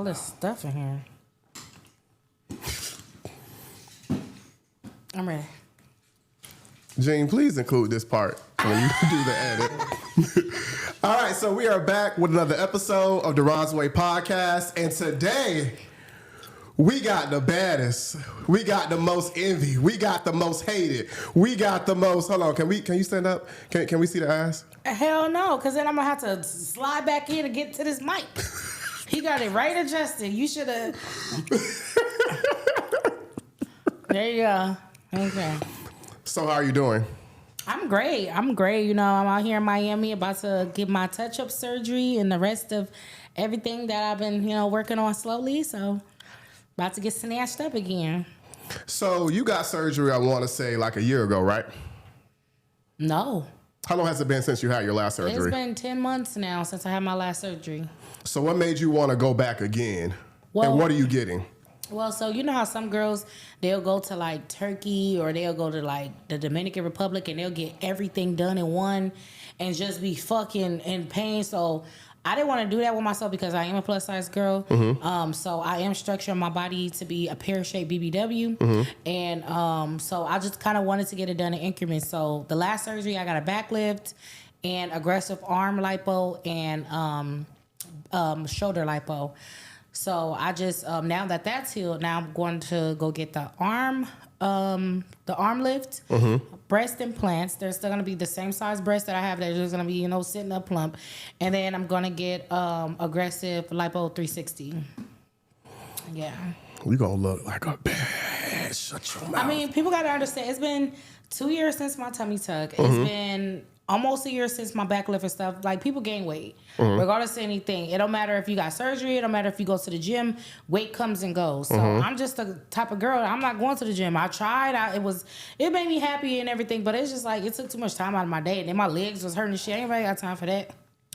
all this stuff in here. I'm ready. Gene, please include this part when you do the edit. All right, so we are back with another episode of the Ron's Way podcast, and today we got the baddest, we got the most envy, we got the most hated, we got the most. Hold on, can you stand up? Can we see the ass? Hell no, because then I'm gonna have to slide back in to get to this mic. He got it right adjusted. You should have. There you go. Okay. So how are you doing? I'm great. You know, I'm out here in Miami about to get my touch-up surgery and the rest of everything that I've been, working on slowly. So about to get snatched up again. So you got surgery, I want to say, like a year ago, right? No. How long has it been since you had your last surgery? It's been 10 months now since I had my last surgery. So what made you want to go back again? Well, and what are you getting? Well, so you know how some girls, they'll go to like Turkey or they'll go to like the Dominican Republic and they'll get everything done in one and just be fucking in pain. So I didn't want to do that with myself because I am a plus size girl. Mm-hmm. So I am structuring my body to be a pear-shaped BBW. Mm-hmm. And so I just kind of wanted to get it done in increments. So the last surgery, I got a back lift and aggressive arm lipo and shoulder lipo. So I just now that that's healed, now I'm going to go get the arm lift, breast implants. They're still gonna be the same size breast that I have. They're just gonna be sitting up plump, and then I'm gonna get aggressive lipo 360. Yeah. We gonna look like a bitch. Shut your mouth. I mean, people gotta understand. It's been 2 years since my tummy tuck. It's been almost a year since my back lift and stuff. Like, people gain weight, regardless of anything. It don't matter if you got surgery. It don't matter if you go to the gym. Weight comes and goes. So I'm just the type of girl. I'm not going to the gym. I tried. It made me happy and everything, but it's just like it took too much time out of my day. And then my legs was hurting and shit. Anybody got time for that?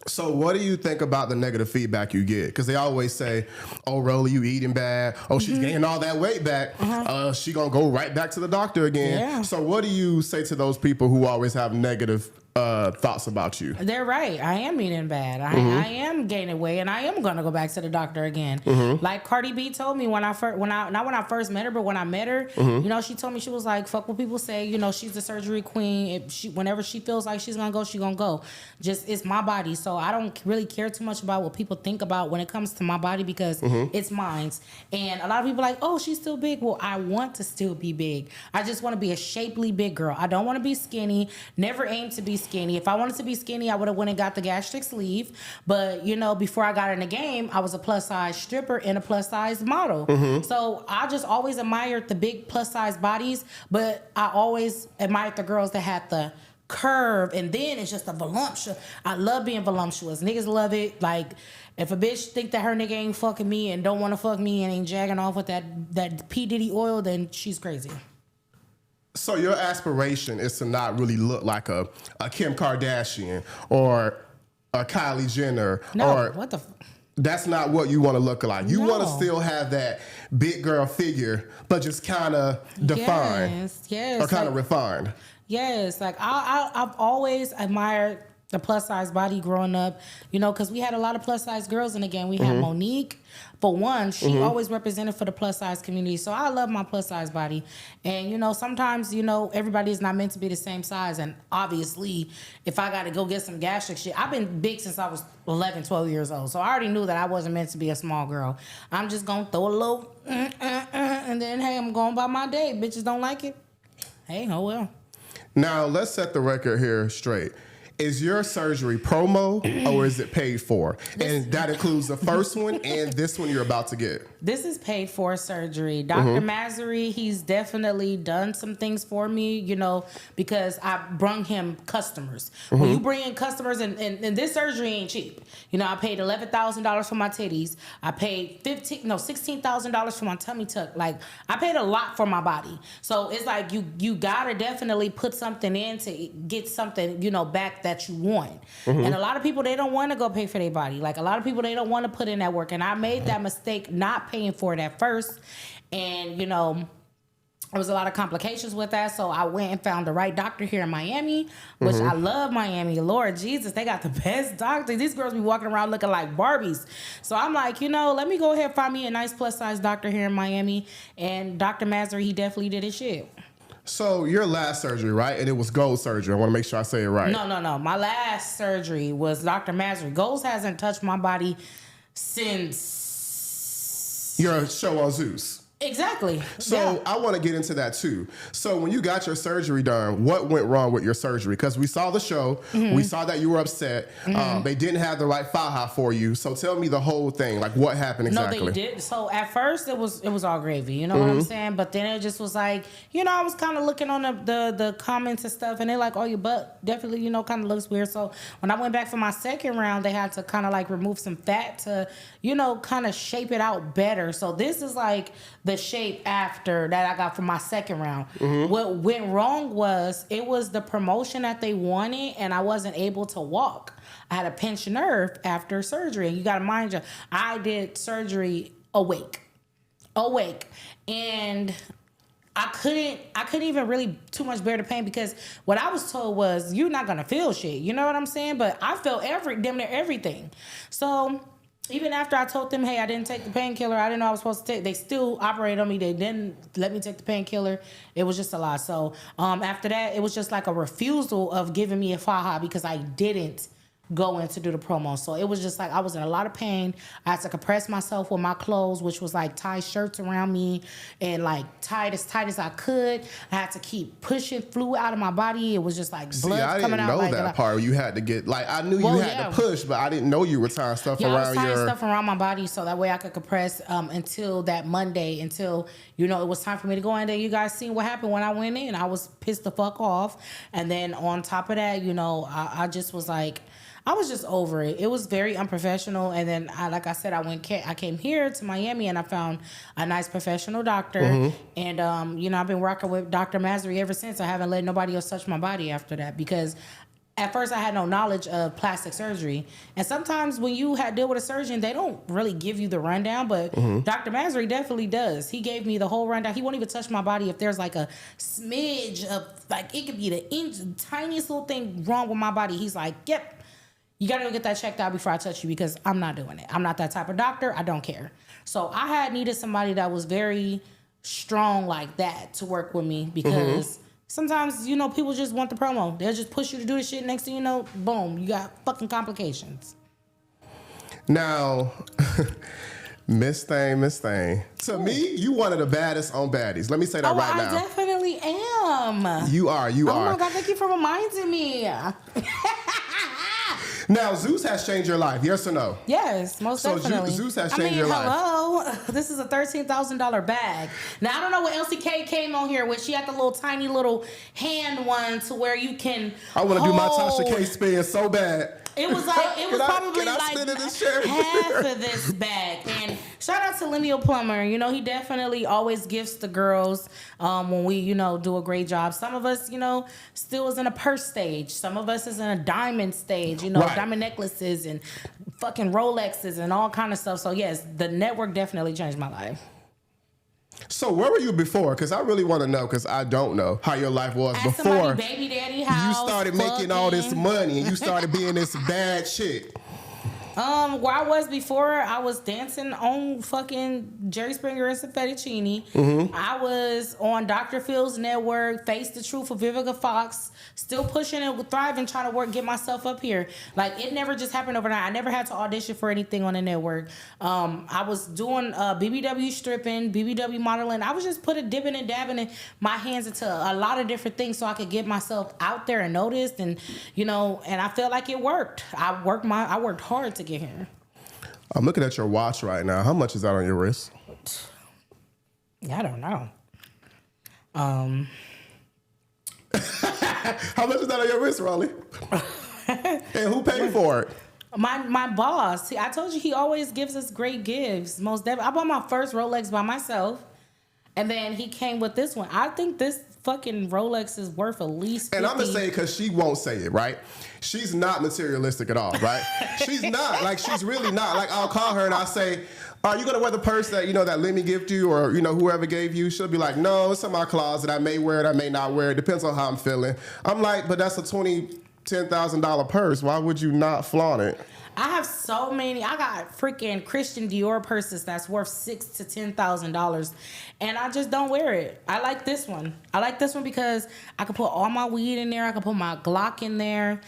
So what do you think about the negative feedback you get? Because they always say, oh, Rollie, you eating bad. Oh, she's gaining all that weight back. She going to go right back to the doctor again. Yeah. So what do you say to those people who always have negative thoughts about you? They're right. I am eating bad. I am gaining weight, and I am gonna go back to the doctor again. Like Cardi B told me when I first met her, but when I met her, she told me, she was like, "Fuck what people say." She's the surgery queen. Whenever she feels like she's gonna go, she gonna go. Just, it's my body, so I don't really care too much about what people think about when it comes to my body because it's mine. And a lot of people are like, "Oh, she's still big." Well, I want to still be big. I just want to be a shapely big girl. I don't want to be skinny. Never aim to be skinny. If I wanted to be skinny, I would have went and got the gastric sleeve. But, before I got in the game, I was a plus size stripper and a plus size model. So I just always admired the big plus size bodies, but I always admired the girls that had the curve, and then it's just a voluptuous. I love being voluptuous. Niggas love it. Like, if a bitch think that her nigga ain't fucking me and don't want to fuck me and ain't jagging off with that P. Diddy oil, then she's crazy. So your aspiration is to not really look like a Kim Kardashian or a Kylie Jenner. No, or what the... That's not what you want to look like. You want to still have that big girl figure, but just kind of defined. Yes. Or kind of refined. Yes, like I've always admired the plus size body growing up, because we had a lot of plus size girls in the game. We had Monique, for one, she always represented for the plus size community. So I love my plus size body. And, sometimes, everybody is not meant to be the same size. And obviously, if I got to go get some gastric shit, I've been big since I was 11, 12 years old. So I already knew that I wasn't meant to be a small girl. I'm just going to throw a little, and then, hey, I'm going by my day. Bitches don't like it. Hey, oh well. Now, let's set the record here straight. Is your surgery promo or is it paid for? And that includes the first one and this one you're about to get. This is paid for surgery. Dr. Mazary, he's definitely done some things for me, because I brung him customers. When you bring in customers, and this surgery ain't cheap. I paid $11,000 for my titties. I paid $16,000 for my tummy tuck. Like, I paid a lot for my body. So it's like you gotta definitely put something in to get something, back that you want. And a lot of people, they don't want to go pay for their body. Like, a lot of people, they don't want to put in that work. And I made that mistake not paying for it at first. And, there was a lot of complications with that, so I went and found the right doctor here in Miami, which I love Miami. Lord Jesus, they got the best doctors. These girls be walking around looking like Barbies. So I'm like, let me go ahead and find me a nice plus-size doctor here in Miami. And Dr. Mazur, he definitely did his shit. So your last surgery, right? And it was gold surgery. I want to make sure I say it right. No. My last surgery was Dr. Mazur. Gold hasn't touched my body since... Your show on Zeus. Exactly. So I want to get into that too. So when you got your surgery done, what went wrong with your surgery? Because we saw the show, we saw that you were upset. They didn't have the right faja for you. So tell me the whole thing, like what happened exactly? No, they did. So at first it was all gravy, you know what I'm saying? But then it just was like, I was kind of looking on the comments and stuff, and they're like, oh, your butt definitely, kind of looks weird. So when I went back for my second round, they had to kind of like remove some fat to, kind of shape it out better. So this is like the shape after that I got for my second round. What went wrong was it was the promotion that they wanted, and I wasn't able to walk. I had a pinched nerve after surgery, and you got to mind you, I did surgery awake, and I couldn't even really too much bear the pain, because what I was told was you're not gonna feel shit. You know what I'm saying? But I felt damn near everything. So even after I told them, hey, I didn't take the painkiller, I didn't know I was supposed to take, they still operated on me. They didn't let me take the painkiller. It was just a lot. So after that, it was just like a refusal of giving me a faja because I didn't go in to do the promo. So it was just like I was in a lot of pain. I had to compress myself with my clothes, which was like tie shirts around me and like tight as I could. I had to keep pushing fluid out of my body. It was just like blood coming out. I didn't know that part. You had to get I knew you had to push, but I didn't know you were tying stuff around I was tying stuff around my body so that way I could compress until that Monday, until it was time for me to go in there. You guys seen what happened when I went in. I was pissed the fuck off, and then on top of that, I just was like, I was just over it. It was very unprofessional. And then, like I said, I came here to Miami and I found a nice professional doctor. And, I've been working with Dr. Mazur ever since. I haven't let nobody else touch my body after that, because at first I had no knowledge of plastic surgery. And sometimes when you deal with a surgeon, they don't really give you the rundown. But Dr. Mazur definitely does. He gave me the whole rundown. He won't even touch my body if there's like a smidge of, like, it could be the tiniest little thing wrong with my body. He's like, yep. You got to go get that checked out before I touch you, because I'm not doing it. I'm not that type of doctor. I don't care. So I had needed somebody that was very strong like that to work with me, because sometimes, people just want the promo. They'll just push you to do the shit. Next thing you know, boom, you got fucking complications. Now, Miss Thing. To me, you one of the baddest on Baddies. Let me say that right now. I definitely am. You are. Oh my God, thank you for reminding me. Now, Zeus has changed your life, yes or no? Yes, most definitely. Zeus has changed your life. Hello. This is a $13,000 bag. Now, I don't know what Elsie Kay came on here with. She had the little tiny little hand one to where you can I want to do my Tasha K spin so bad. It was probably like half of this bag. And shout out to Lemuel Plummer. He definitely always gifts the girls when we, do a great job. Some of us, still is in a purse stage. Some of us is in a diamond stage, right. Diamond necklaces and fucking Rolexes and all kind of stuff. So yes, the network definitely changed my life. So where were you before? Because I really want to know, because I don't know how your life was before somebody baby daddy house, you started making all this money and you started being this bad chick. Where I was before, I was dancing on fucking Jerry Springer and some fettuccine. I was on Dr. Phil's network, Face the Truth with Vivica Fox, still pushing and thriving, trying to get myself up here. Like, it never just happened overnight. I never had to audition for anything on the network. I was doing BBW stripping, BBW modeling. I was just dipping and dabbing in my hands into a lot of different things so I could get myself out there and noticed, and and I felt like it worked. I worked hard to get here. I'm looking at your watch right now. How much is that on your wrist? I don't know. How much is that on your wrist, Rollie? And who paid for it? My boss. I told you he always gives us great gifts. Most definitely. I bought my first Rolex by myself, and then he came with this one. I think this fucking Rolex is worth at least $50. And I'm gonna say it because she won't say it, right? She's not materialistic at all, right? She's not. Like, she's really not. Like, I'll call her and I'll say, Are you gonna wear the purse that that Lemmy gifted you, or whoever gave you? She'll be like, no, it's in my closet. I may wear it, I may not wear it. Depends on how I'm feeling. I'm like, but that's a $10,000 purse. Why would you not flaunt it? I have so many. I got freaking Christian Dior purses that's worth $6,000 to $10,000, and I just don't wear it. I like this one. I like this one because I can put all my weed in there. I can put my Glock in there.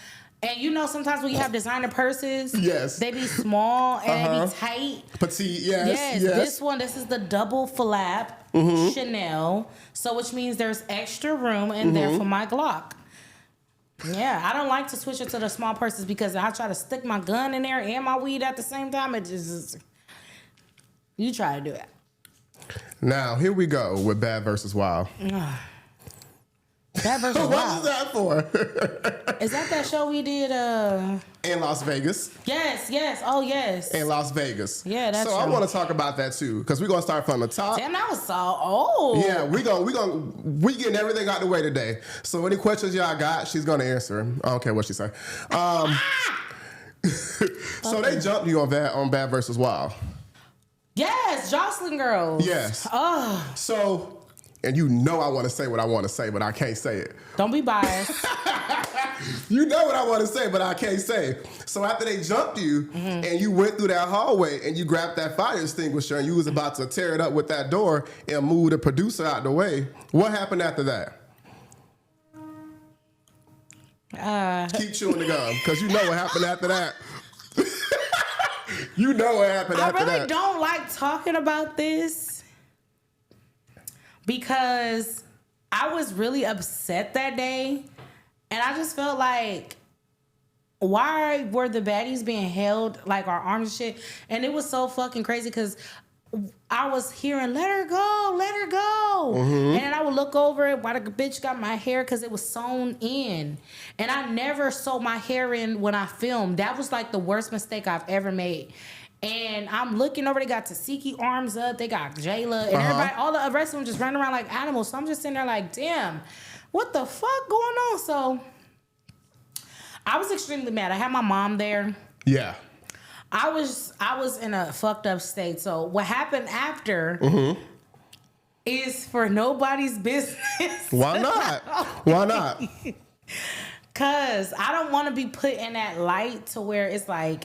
And sometimes when you have designer purses, yes, they be small and they be tight. Petite, yes. This is the double flap Chanel, so which means there's extra room in there for my Glock. Yeah, I don't like to switch it to the small purses because I try to stick my gun in there and my weed at the same time. It just, you try to do it. Now, here we go with Bad versus Wild. Bad versus Wild. What was that for? Is that show we did? In Las Vegas. Yes. Oh, yes. In Las Vegas. Yeah, that's so. I want to talk about that too because we're gonna start from the top. Damn, that was so old. Yeah, we getting everything out the way today. So any questions y'all got, she's gonna answer them. I don't care what she say. So they jumped you on Bad versus Wild. Yes, Jocelyn Girls. Yes. Oh. So. And I want to say what I want to say, but I can't say it. Don't be biased. You know what I want to say, but I can't say. So after they jumped you and you went through that hallway and you grabbed that fire extinguisher and you was about to tear it up with that door and move the producer out the way, what happened after that? Keep chewing the gum, because you know what happened after that. You know what happened after that. I really don't like talking about this. Because I was really upset that day, and I just felt like, why were the baddies being held like our arms and shit? And it was so fucking crazy because I was hearing, let her go. And then I would look over it while the bitch got my hair because it was sewn in. And I never sewed my hair in when I filmed. That was like the worst mistake I've ever made. And I'm looking over, they got Tasiki arms up, they got Jayla, and everybody, all the rest of them just running around like animals. So I'm just sitting there like, damn, what the fuck going on? So I was extremely mad. I had my mom there. Yeah. I was in a fucked up state. So what happened after is for nobody's business. Why not? Why not? Because I don't want to be put in that light to where it's like,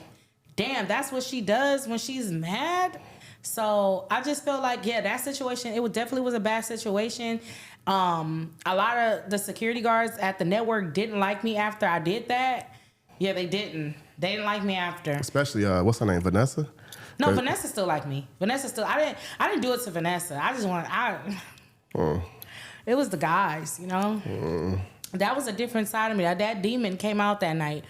damn, that's what she does when she's mad. So I just felt like, yeah, that situation, it definitely was a bad situation. A lot of the security guards at the network didn't like me after I did that. Yeah, they didn't. They didn't like me after. Especially, what's her name, Vanessa? No, Vanessa still liked me. I didn't do it to Vanessa. I just it was the guys, That was a different side of me. That demon came out that night.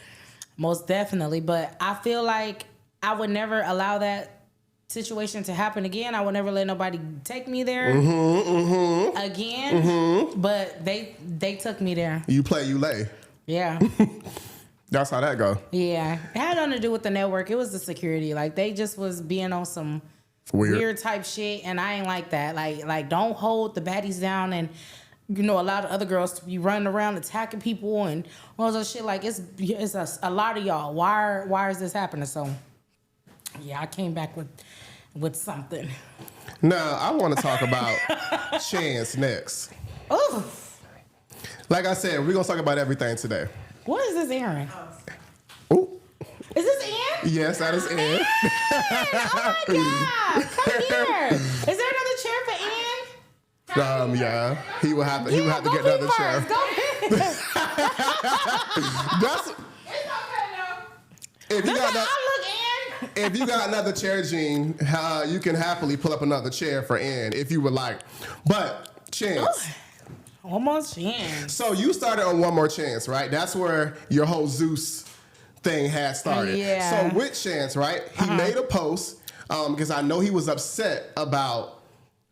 Most definitely, but I feel like I would never allow that situation to happen again. I would never let nobody take me there again. But they took me there. You play, you lay. Yeah. That's how that go. Yeah. It had nothing to do with the network. It was the security. Like, they just was being on some weird type shit, and I ain't like that. Like don't hold the baddies down and a lot of other girls to be running around attacking people and all that shit. Like, it's a lot of y'all. Why is this happening? So, yeah, I came back with something. Now, I want to talk about Chance next. Ooh. Like I said, we're going to talk about everything today. What is this, Aaron? Ooh. Is this Ann? Yes, that is Ann. Oh, my God. Come here. Is there another chair for Ann? Yeah, he would have to get another chair. Go ahead. That's. It's okay though. If you got another chair, Gene, you can happily pull up another chair for Ann if you would like. But Chance. One more chance. So you started on One More Chance, right? That's where your whole Zeus thing had started. Yeah. So with Chance, right? He made a post because I know he was upset about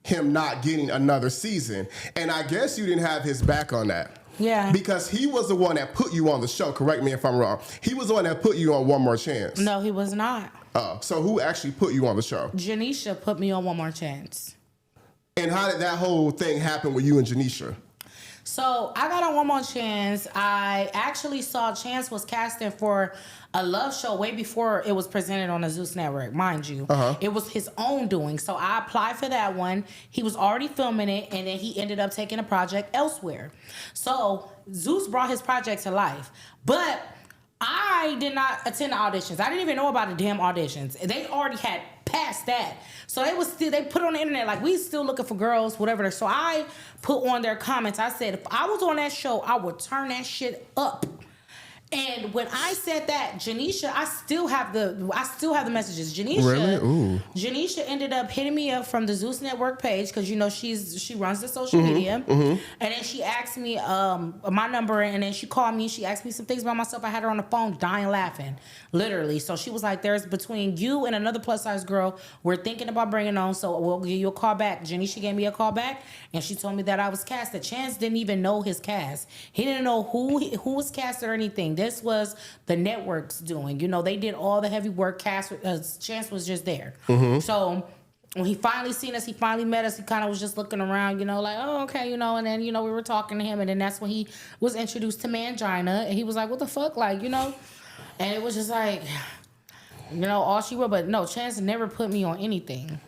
him not getting another season. And I guess you didn't have his back on that. Yeah. Because he was the one that put you on the show. Correct me if I'm wrong. He was the one that put you on One More Chance. No, he was not. So who actually put you on the show? Janisha put me on One More Chance. And how did that whole thing happen with you and Janisha? So I got on One More Chance. I actually saw Chance was casting for a love show way before it was presented on the Zeus network, mind you. It was his own doing. So I applied for that one. He was already filming it, and then he ended up taking a project elsewhere. So Zeus brought his project to life. But I did not attend the auditions. I didn't even know about the damn auditions. They already had passed that. So they put on the internet like, we still looking for girls, whatever. So I put on their comments. I said, if I was on that show, I would turn that shit up. And when I said that, Janisha, I still have the messages. Janisha, really? Ooh. Janisha ended up hitting me up from the Zeus Network page because she runs the social media, and then she asked me my number, and then she called me. She asked me some things about myself. I had her on the phone, dying laughing, literally. So she was like, "There's between you and another plus size girl we're thinking about bringing on. So we'll give you a call back." Janisha gave me a call back, and she told me that I was casted. Chance didn't even know his cast. He didn't know who was casted or anything. This was the network's doing. You know, they did all the heavy work. Chance was just there. So when he finally seen us, he finally met us. He kind of was just looking around, you know, like, oh, okay, you know. And then, you know, we were talking to him, and then that's when he was introduced to Mangina, and he was like, what the fuck, like, you know. And it was just like, you know, all she wrote. But no, Chance never put me on anything.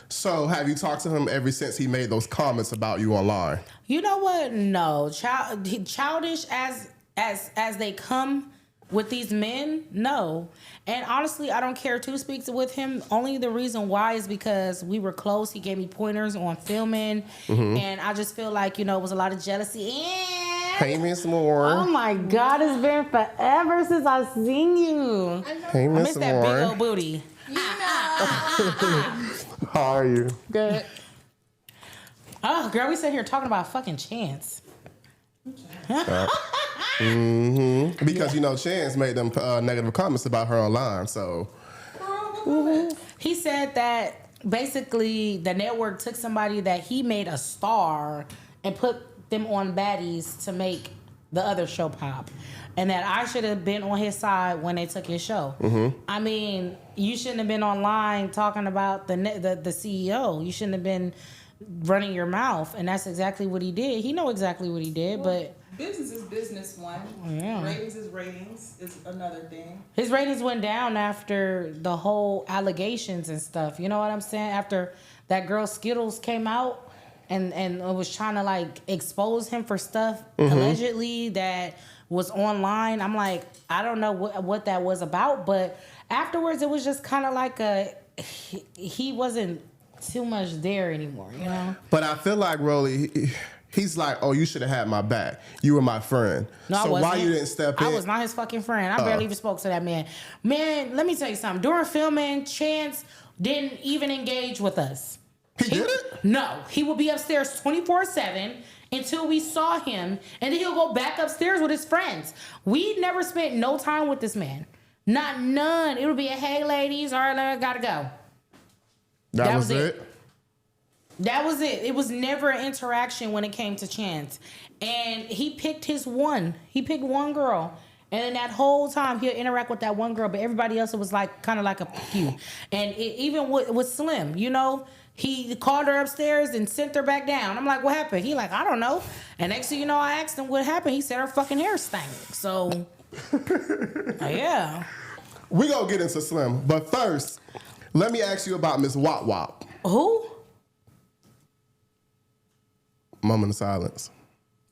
So have you talked to him ever since he made those comments about you online? You know what? No, childish as they come with these men, no. And honestly, I don't care to speak with him. Only the reason why is because we were close. He gave me pointers on filming, and I just feel like, you know, it was a lot of jealousy. Pay me some more. Oh my God, it's been forever since I've seen you. Pay me I miss some that more. big old booty. How are you? Good. Oh, girl, we sit here talking about fucking Chance. Because you know Chance made them negative comments about her online, so he said that basically the network took somebody that he made a star and put them on Baddies to make the other show pop, and that I should have been on his side when they took his show. I mean, you shouldn't have been online talking about the CEO. You shouldn't have been running your mouth, and that's exactly what he did. He know exactly what he did, but business is business, one. Yeah. Ratings is ratings is another thing. His ratings went down after the whole allegations and stuff. You know what I'm saying? After that girl Skittles came out and was trying to like expose him for stuff allegedly that was online. I'm like, I don't know what that was about, but afterwards it was just kind of like he wasn't too much there anymore, you know? But I feel like Rollie, he's like, oh, you should have had my back. You were my friend. No, so I wasn't. why you didn't step in? I was not his fucking friend. I barely even spoke to that man. Man, let me tell you something. During filming, Chance didn't even engage with us. He didn't? No. He would be upstairs 24/7 until we saw him, and then he'll go back upstairs with his friends. We never spent no time with this man. Not none. It would be a, hey, ladies, all right, I gotta go. That was it? That was it. It was never an interaction when it came to Chance. And he picked his one. He picked one girl. And then that whole time he'll interact with that one girl, but everybody else it was like kind of like a few. And even with Slim, you know, he called her upstairs and sent her back down. I'm like, what happened? He like, I don't know. And next thing you know, I asked him what happened. He said her fucking hair stank. So, yeah. We gonna get into Slim, but first, let me ask you about Miss Wop Wop. Who? Moment of silence.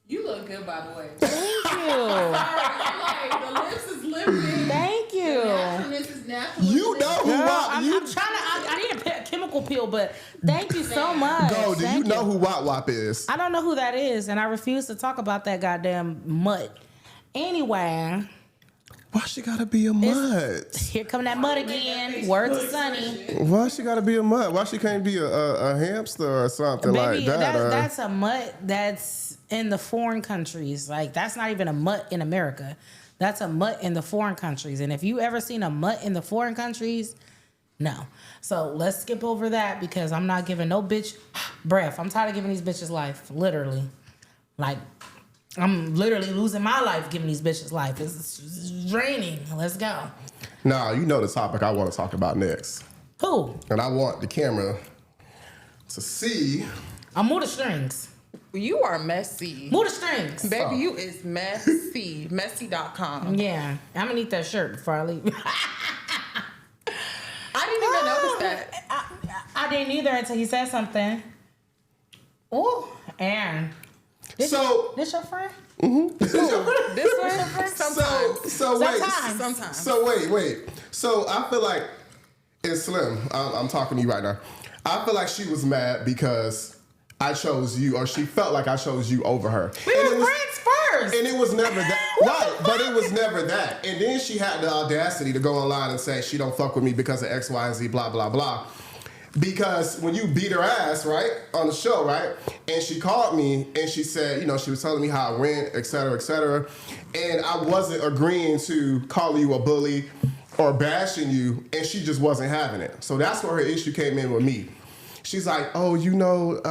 You look good, by the way. Thank you. Like, the lips is lifting. Thank you. The naturalness is natural. You know who Wop? I'm trying to. I need a chemical peel, but thank you so much. Go. Do you know who Wop Wop is? I don't know who that is, and I refuse to talk about that goddamn mutt. Anyway. Why she gotta be a mutt? Here come that mutt again. Word to Sonny. Why she gotta be a mutt? Why she can't be a hamster or something like that? That's a mutt that's in the foreign countries. Like, that's not even a mutt in America. That's a mutt in the foreign countries. And if you ever seen a mutt in the foreign countries, no. So let's skip over that because I'm not giving no bitch breath. I'm tired of giving these bitches life. Literally. Like, I'm literally losing my life giving these bitches life. It's draining. Let's go. Nah, you know the topic I want to talk about next. Who? And I want the camera to see. I'm more the strings. You are messy. Move the strings. Baby, you is messy. Messy.com. Yeah. I'm gonna need that shirt before I leave. I didn't even notice that. I didn't either until he said something. Oh, Aaron. This your friend? This one? Sometimes. Sometimes. So wait. So I feel like it's Slim. I'm talking to you right now. I feel like she was mad because I chose you, or she felt like I chose you over her. We were friends first. And it was never that. Right, but it was never that. And then she had the audacity to go online and say she don't fuck with me because of X, Y, and Z, blah, blah, blah. Because when you beat her ass, right, on the show, right, and she called me and she said, you know, she was telling me how it went, et cetera, and I wasn't agreeing to calling you a bully or bashing you, and she just wasn't having it. So that's where her issue came in with me. She's like, oh, you know,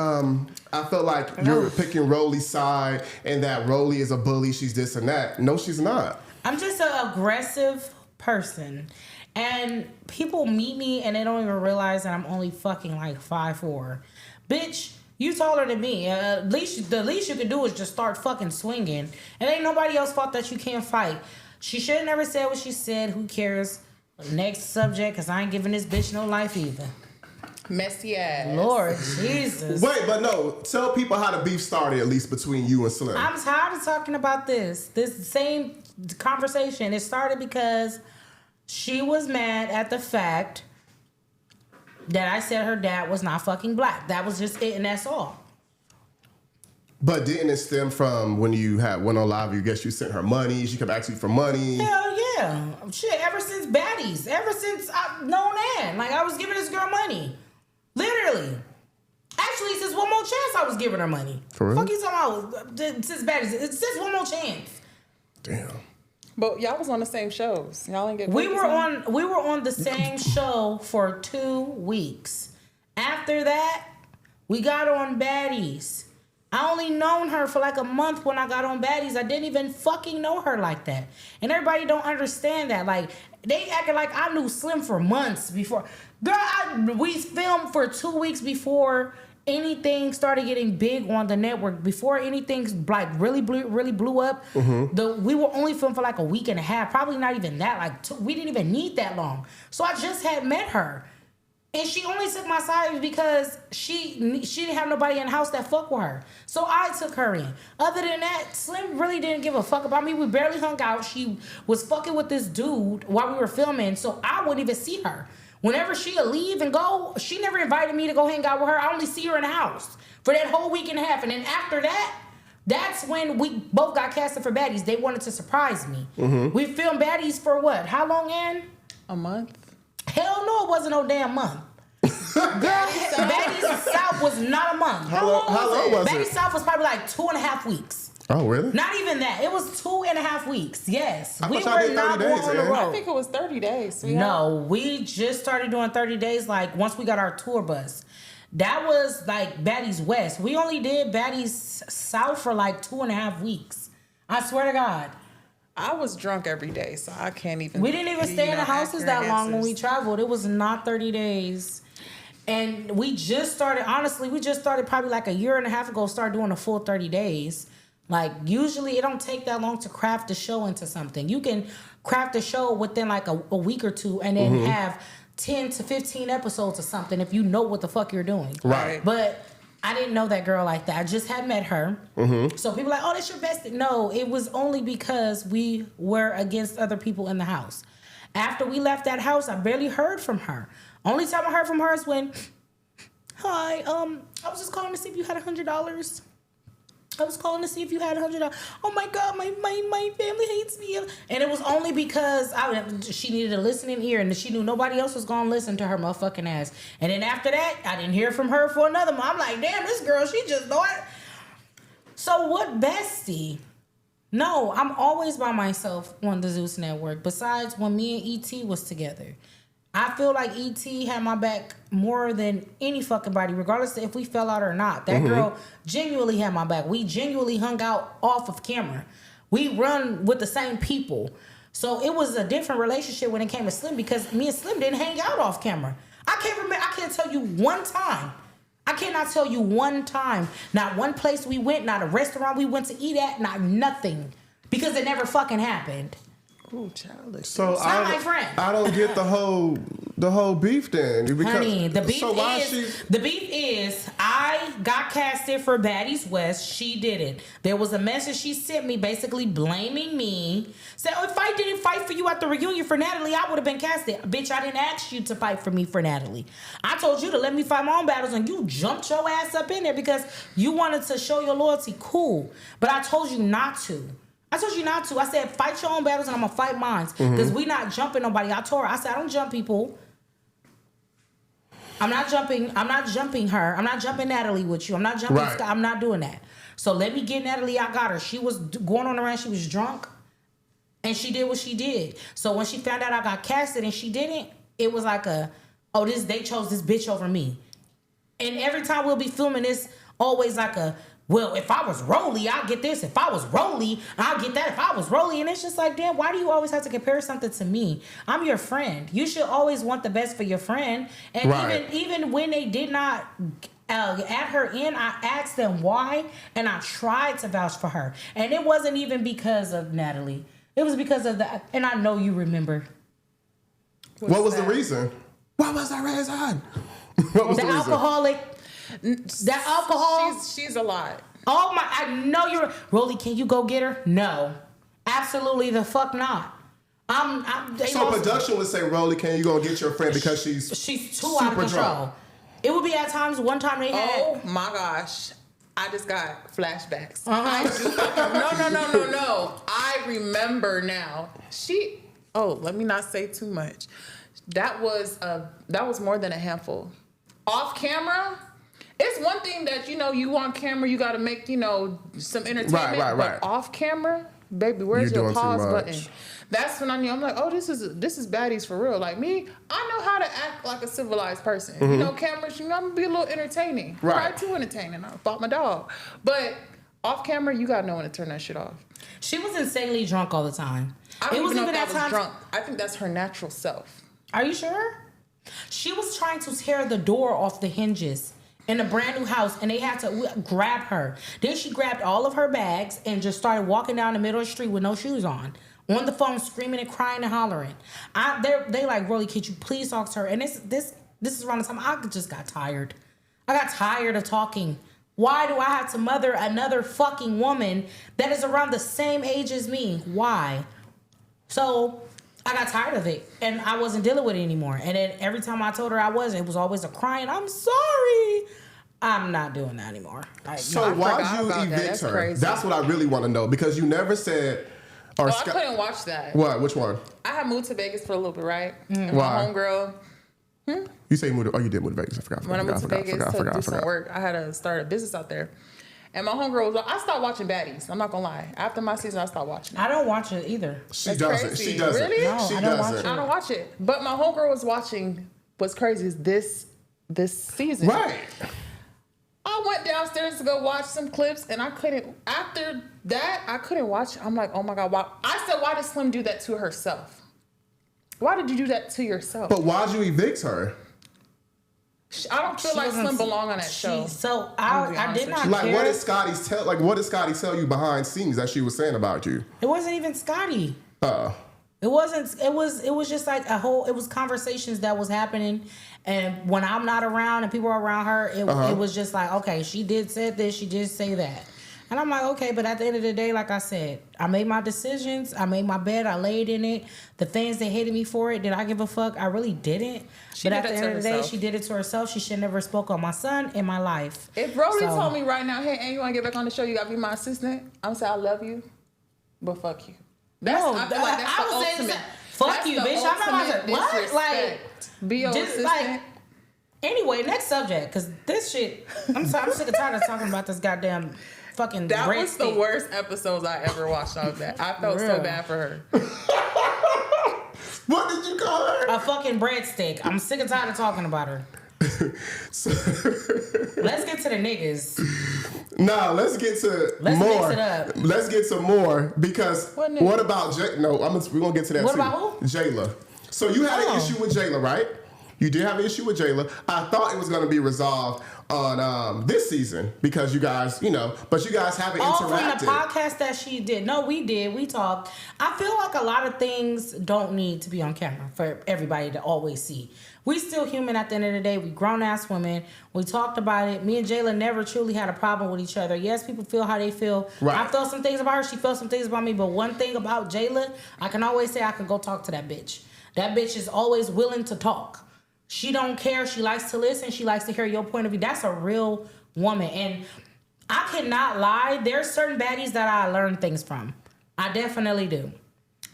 I felt like you're picking Rollie's side and that Rollie is a bully, she's this and that. No, she's not. I'm just an aggressive person. And people meet me and they don't even realize that I'm only fucking like 5'4". Bitch, you taller than me. The least you can do is just start fucking swinging. And ain't nobody else fault that you can't fight. She should have never said what she said. Who cares? Next subject, because I ain't giving this bitch no life either. Messy ass. Lord Jesus. Wait, but no. Tell people how the beef started, at least between you and Slim. I'm tired of talking about this. This same conversation. It started because she was mad at the fact that I said her dad was not fucking black. That was just it, and that's all. But didn't it stem from when you went on live? You guess you sent her money. She kept asking you for money. Hell yeah. Shit, ever since Baddies. Ever since I've known Ann. Like, I was giving this girl money. Literally. Actually, since One More Chance, I was giving her money. For real? Fuck you talking about? Since Baddies. It's since One More Chance. Damn. But y'all was on the same shows. Y'all ain't get We were on the same show for 2 weeks. After that, we got on Baddies. I only known her for like a month when I got on Baddies. I didn't even fucking know her like that. And everybody don't understand that. Like, they acted like I knew Slim for months before. Girl, we filmed for 2 weeks before anything started getting big on the network. Before anything like really blew up. Mm-hmm. We were only filmed for like a week and a half. Probably not even that. Like, we didn't even need that long. So I just had met her. And she only took my side because she didn't have nobody in the house that fuck with her. So I took her in. Other than that, Slim really didn't give a fuck about me. We barely hung out. She was fucking with this dude while we were filming, so I wouldn't even see her. Whenever she would leave and go, she never invited me to go hang out with her. I only see her in the house for that whole week and a half. And then after that, that's when we both got casted for Baddies. They wanted to surprise me. Mm-hmm. We filmed Baddies for what? How long, Ann? A month. Hell no, it wasn't no damn month. Girl, Baddies South was not a month. How long was it? Baddies South was probably like 2.5 weeks. Oh, really? Not even that. It was 2.5 weeks. Yes. I We thought y'all were did not 30 going days, on the man. road. I think it was 30 days. No, we just started doing 30 days like once we got our tour bus. That was like Baddies West. We only did Baddies South for like 2.5 weeks. I swear to God. I was drunk every day, so I can't even. We didn't even stay in the houses that long when we traveled. It was not 30 days. And we just started, honestly, probably like a year and a half ago, started doing a full 30 days. Like, usually it don't take that long to craft a show into something. You can craft a show within like a week or two and then have 10 to 15 episodes or something if you know what the fuck you're doing. Right. But I didn't know that girl like that. I just had met her. Mm-hmm. So people are like, oh, that's your bestie. No, it was only because we were against other people in the house. After we left that house, I barely heard from her. Only time I heard from her is when, hi, I was just calling to see if you had $100. I was calling to see if you had $100. Oh my God, my family hates me. And it was only because she needed a listening ear and she knew nobody else was going to listen to her motherfucking ass. And then after that, I didn't hear from her for another month. I'm like, damn, this girl, she just know it. So what bestie? No, I'm always by myself on the Zeus network. Besides when me and E.T. was together. I feel like E.T. had my back more than any fucking body, regardless of if we fell out or not. That girl genuinely had my back. We genuinely hung out off of camera. We run with the same people. So it was a different relationship when it came to Slim because me and Slim didn't hang out off camera. I can't tell you one time. I cannot tell you one time, not one place we went, not a restaurant we went to eat at, not nothing. Because it never fucking happened. Ooh, childish. So It's not my friend. I don't get the whole beef then. Because, Honey, the beef she... is I got casted for Baddies West. She didn't. There was a message she sent me basically blaming me. Said, if I didn't fight for you at the reunion for Natalie, I would have been casted. Bitch, I didn't ask you to fight for me for Natalie. I told you to let me fight my own battles and you jumped your ass up in there because you wanted to show your loyalty. Cool. But I told you not to. I said, fight your own battles and I'm going to fight mine. Because we not jumping nobody. I told her, I said, I don't jump people. I'm not jumping her. I'm not jumping Natalie with you. I'm not jumping Scott. I'm not doing that. So let me get Natalie. I got her. She was going on around. She was drunk. And she did what she did. So when she found out I got casted and she didn't, it was like they chose this bitch over me. And every time we'll be filming this, always like well, if I was Rollie, I'll get this. If I was Rollie, I'll get that. If I was Rollie. And it's just like, damn, why do you always have to compare something to me? I'm your friend. You should always want the best for your friend. And even when they did not add her in, I asked them why, and I tried to vouch for her. And it wasn't even because of Natalie. It was because of and I know you remember. What was the reason? What was that reason? What was the reason? Alcoholic. That alcohol. She's a lot. Oh my! I know you're. Rollie, can you go get her? No, absolutely the fuck not. So production would say, Rollie, can you go get your friend because she's too out of control. Drunk. It would be at times. One time they had. Oh my gosh! I just got flashbacks. Uh-huh. No. I remember now. Let me not say too much. That was more than a handful. Off camera. It's one thing that, you on camera, you got to make, some entertainment. Right. But off camera, baby, where's your pause button? That's when I knew. I'm like, oh, this is Baddies for real. Like me, I know how to act like a civilized person. Mm-hmm. Cameras, I'm going to be a little entertaining. Right. Too entertaining. I fought my dog. But off camera, you got to know when to turn that shit off. She was insanely drunk all the time. I don't even know if that was drunk. I think that's her natural self. Are you sure? She was trying to tear the door off the hinges in a brand new house, and they had to grab her. Then she grabbed all of her bags and just started walking down the middle of the street with no shoes on the phone, screaming and crying and hollering. They like, Rollie, could you please talk to her? And this is around the time I just got tired. I got tired of talking. Why do I have to mother another fucking woman that is around the same age as me? Why? So I got tired of it, and I wasn't dealing with it anymore. And then every time I told her it was always a crying, I'm sorry. I'm not doing that anymore. So why'd you evict her? Crazy. That's what I really want to know, because you never said... I couldn't watch that. What? Which one? I had moved to Vegas for a little bit, right? Why? My homegirl... You say you moved... Oh, you did move to Vegas. I forgot. When I moved to Vegas to do some work, I had to start a business out there. And my homegirl was like, I stopped watching Baddies. I'm not going to lie. After my season, I stopped watching it. I don't watch it either. She doesn't. Crazy. She doesn't. Really? No, she I don't doesn't. watch it. I don't watch it. But my homegirl was watching. What's crazy is this season. Right. I went downstairs to go watch some clips, and I couldn't. After that, I couldn't watch. I'm like, oh my God. Why? I said, why did Slim do that to herself? Why did you do that to yourself? But why'd you evict her? I don't feel like Slim belong on that show. So I did not Like, care. what did Scotty tell you behind scenes that she was saying about you? It wasn't even Scotty. It wasn't. It was just like it was conversations that was happening, and when I'm not around and people are around her, it was just like, okay, she did say this, she did say that. And I'm like, okay, but at the end of the day, like I said, I made my decisions. I made my bed. I laid in it. The fans that hated me for it, did I give a fuck? I really didn't. But at the end of the day, she did it to herself. She should never spoke on my son in my life. If Rollie told me right now, hey, and you want to get back on the show, you got to be my assistant, I'm going to say, I love you, but fuck you. I would say, fuck you, bitch. I'm not what? Like, be your assistant. Like, anyway, next subject, because this shit, I'm sick and tired of talking about this goddamn fucking that bread was stick. the worst episodes I ever watched of that. I felt so bad for her. What did you call her? A fucking breadstick. I'm sick and tired of talking about her. Let's get to the niggas. No, let's get to more. Mix it up. Let's get to more, because what about we're gonna get to that too. What about who? Jayla. So you had an issue with Jayla, right? You did have an issue with Jayla. I thought it was going to be resolved on this season because you guys, but you guys haven't interacted. From the podcast that she did. No, we did. We talked. I feel like a lot of things don't need to be on camera for everybody to always see. We still human at the end of the day. We grown-ass women. We talked about it. Me and Jayla never truly had a problem with each other. Yes, people feel how they feel. Right. I felt some things about her. She felt some things about me. But one thing about Jayla, I can always say I can go talk to that bitch. That bitch is always willing to talk. She don't care. She likes to listen. She likes to hear your point of view. That's a real woman. And I cannot lie. There's certain baddies that I learn things from. I definitely do.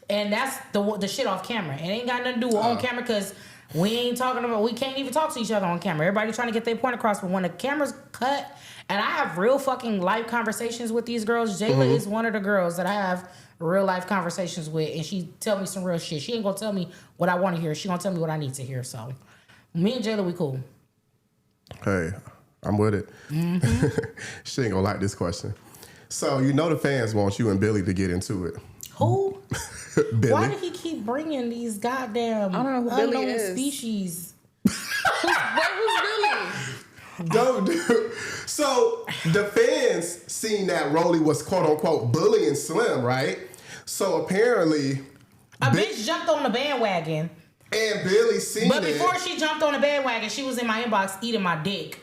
And that's the shit off camera. It ain't got nothing to do with on camera because we can't even talk to each other on camera. Everybody trying to get their point across. But when the camera's cut, and I have real fucking life conversations with these girls. Jayla is one of the girls that I have real life conversations with. And she tell me some real shit. She ain't gonna tell me what I want to hear. She gonna tell me what I need to hear. So me and Jayla, we cool. Hey, I'm with it. She ain't gonna like this question. So the fans want you and Billy to get into it. Who? Billy. Why do he keep bringing these goddamn I don't know who Billy unknown is. species? Who's Billy? Don't do. So the fans seen that Rollie was quote unquote bullying Slim, right? So apparently, A bitch jumped on the bandwagon. and Billy seen But it. before she jumped on the bandwagon, she was in my inbox eating my dick.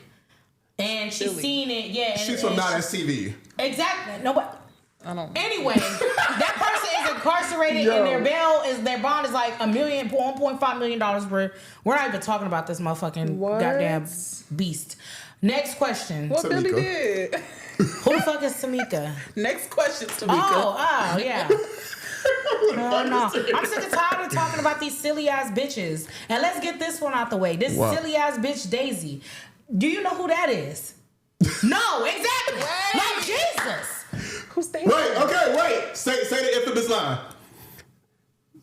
And she Billy. seen it, yeah. And, She's from and Not STV. Exactly. No, but I don't know. anyway, that person is incarcerated Yo. and their bond is like $1.5 million. We're not even talking about this motherfucking What? goddamn beast. Next question. What Billy Tamika. did? Who the fuck is Tamika? Next question, Tamika. Oh, yeah. Oh, no. I'm sick and tired of talking about these silly ass bitches. And let's get this one out the way. This What? silly ass bitch Daisy. Do you know who that is? No, exactly. Like Jesus. Who's Daisy? Wait. Say the infamous line.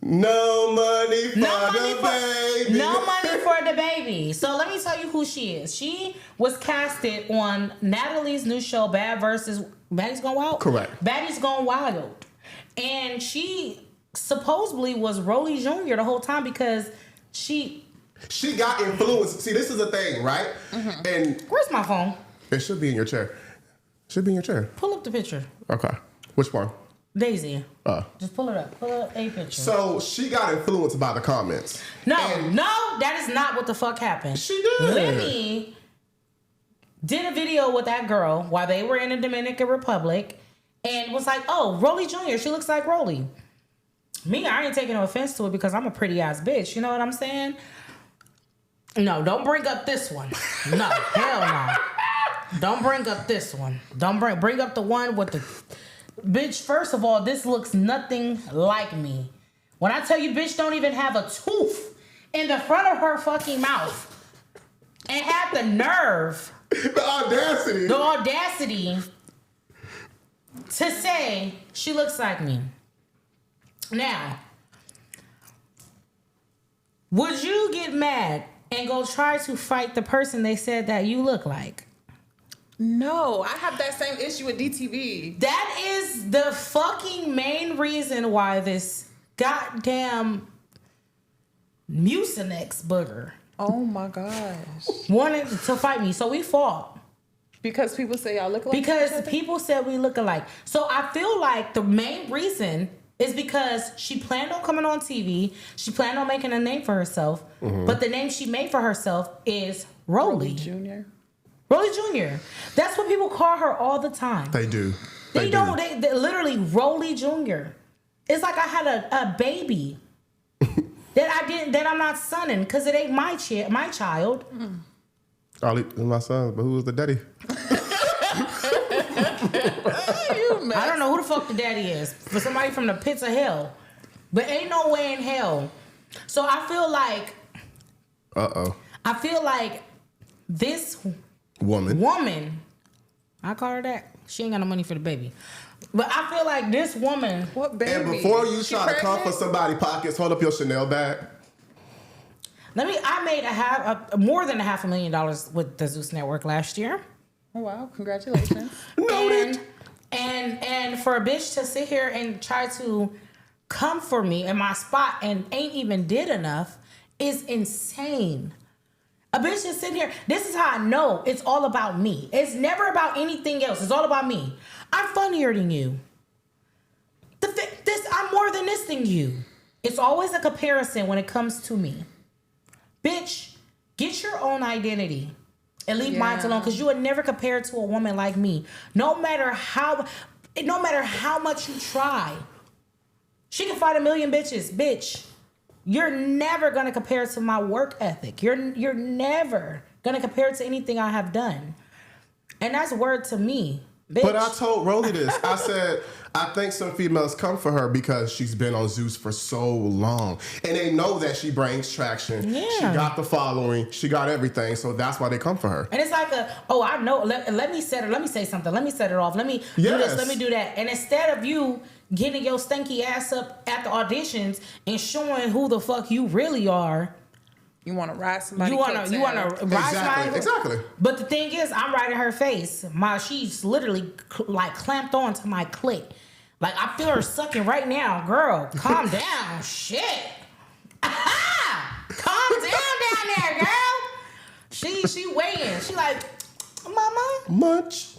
No money for baby. No money for the baby. So let me tell you who she is. She was casted on Natalie's new show, Baddies Gone Wild? Correct. Baddies Gone Wild. And she supposedly was Rollie Jr. the whole time because she got influenced. See, this is a thing, right? And Where's my phone? it should be in your chair. Should be in your chair. Pull up the picture. Okay. Which one? Daisy. Uh. Just pull it up. Pull up a picture. So she got influenced by the comments. No, And that is not what the fuck happened. She did. Lemmy did a video with that girl while they were in the Dominican Republic and was like, oh, Rollie Jr., she looks like Rollie. Me, I ain't taking no offense to it because I'm a pretty ass bitch. You know what I'm saying? No, don't bring up this one. No, hell no. Don't bring up this one. Don't bring up the one with the... Bitch, first of all, this looks nothing like me. When I tell you bitch don't even have a tooth in the front of her fucking mouth and had the nerve, the audacity to say she looks like me. Now, would you get mad and go try to fight the person they said that you look like? No, I have that same issue with DTV. That is the fucking main reason why this goddamn Mucinex booger Oh my gosh. wanted to fight me. So we fought. Because people say y'all look alike. Because people said we look alike. So I feel like the main reason is because she planned on coming on TV. She planned on making a name for herself. But the name she made for herself is Rollie. Jr. Rollie Jr. That's what people call her all the time. They do. They literally Rollie Jr. It's like I had a baby that I'm not sonning because it ain't my child. Ollie is my son, but who was the daddy? I don't know who the fuck the daddy is. For somebody from the pits of hell. But ain't no way in hell. So I feel like this woman, I call her that. She ain't got no money for the baby. But I feel like this woman. What baby? And before you She try to come for pregnant? somebody's pockets, hold up your Chanel bag. I made more than $500,000 with the Zeus Network last year. Oh wow! Congratulations. Noted. And for a bitch to sit here and try to come for me in my spot and ain't even did enough is insane. A bitch is sitting here. This is how I know it's all about me. It's never about anything else. It's all about me. I'm funnier than you. I'm more than this than you. It's always a comparison when it comes to me. Bitch, get your own identity and leave mine alone, because you would never compare to a woman like me. No matter how much you try. She can fight a million bitches. Bitch, you're never going to compare to my work ethic. You're never going to compare to anything I have done. And that's word to me. Bitch. But I told Rollie this. I said, I think some females come for her because she's been on Zeus for so long. And they know that she brings traction. Yeah. She got the following. She got everything. So that's why they come for her. And it's like I know. Let me set it. Let me say something. Let me set it off. Let me do this. Let me do that. And instead of you getting your stinky ass up at the auditions and showing who the fuck you really are, you want to ride somebody. You want to ride somebody. Exactly. But the thing is, I'm right in her face. She's literally like clamped on to my clit. Like I feel her sucking right now. Girl, calm down. Shit. Calm down there, girl. She weighing. She like, mama. Much.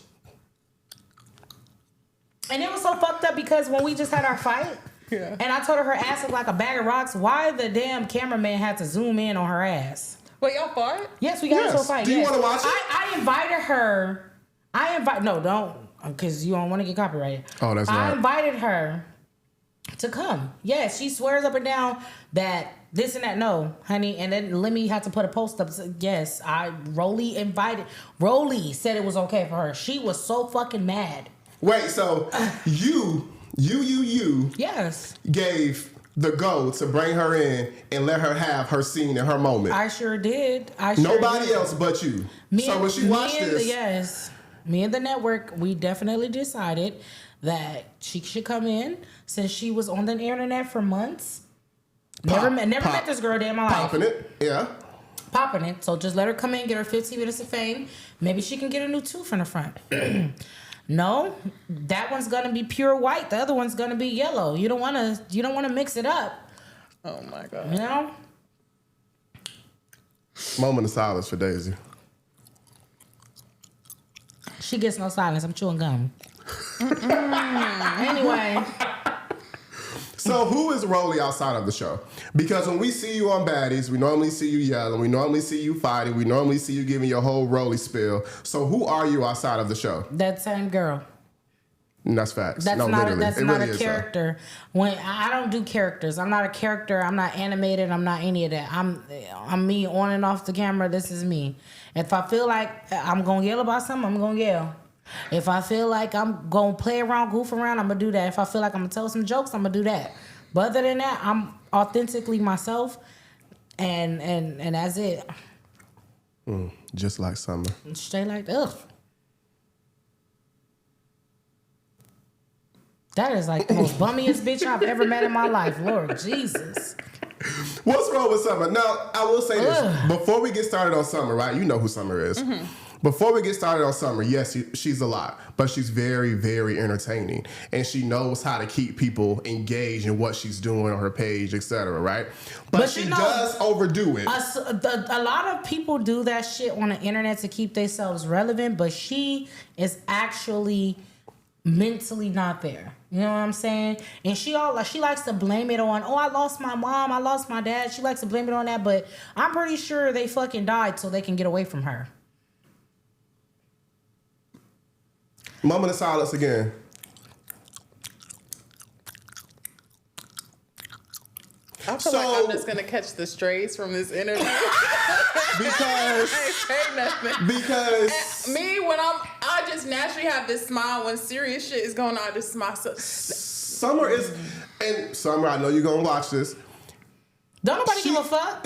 And it was so fucked up because when we just had our fight, and I told her ass was like a bag of rocks, why the damn cameraman had to zoom in on her ass? Wait, y'all fought? Yes, we got into a fight. Do you want to watch it? I invited her. No, don't, because you don't want to get copyrighted. Oh, that's right. I invited her to come. Yes, she swears up and down that this and that. No, honey. And then Lemmy had to put a post up. Yes, Rollie Rollie said it was okay for her. She was so fucking mad. Wait, so you Yes, gave the go to bring her in and let her have her scene and her moment. I sure did. Nobody else but you. So when she watched this, me and the network, we definitely decided that she should come in since she was on the internet for months. Never met this girl a day in my life. Popping it, yeah. Popping it. So just let her come in, get her 15 minutes of fame. Maybe she can get a new tooth in the front. No, that one's gonna be pure white. The other one's gonna be yellow. You don't wanna mix it up. Oh my god. You know? Moment of silence for Daisy. She gets no silence. I'm chewing gum. Anyway. So who is Rollie outside of the show? Because when we see you on Baddies, we normally see you yelling, we normally see you fighting, we normally see you giving your whole Rollie spiel. So who are you outside of the show? That same girl. And that's facts. That's no, not literally. that's it not really a character. When I don't do characters. I'm not a character. I'm not animated. I'm not any of that. I'm me on and off the camera. This is me. If I feel like I'm gonna yell about something, I'm gonna yell. If I feel like I'm gonna play around, goof around, I'm gonna do that. If I feel like I'm gonna tell some jokes, I'm gonna do that. But other than that, I'm authentically myself, and that's it. Just like Summer. Straight like ugh. That is like the most bummiest bitch I've ever met in my life. Lord Jesus. What's wrong with Summer? Now, I will say this. Before we get started on Summer, right? You know who Summer is. Mm-hmm. Before we get started on Summer, yes, she's a lot, but she's very, very entertaining. And she knows how to keep people engaged in what she's doing on her page, etc., right? But she does overdo it. A lot of people do that shit on the internet to keep themselves relevant, but she is actually mentally not there. You know what I'm saying? And she likes to blame it on, I lost my mom, I lost my dad. She likes to blame it on that, but I'm pretty sure they fucking died so they can get away from her. Moment of silence again. I feel like I'm just gonna catch the strays from this interview. Because I ain't say nothing. Because Me, when I just naturally have this smile when serious shit is going on. I just smile. Summer is, and Summer, I know you're gonna watch this. Don't nobody give a fuck.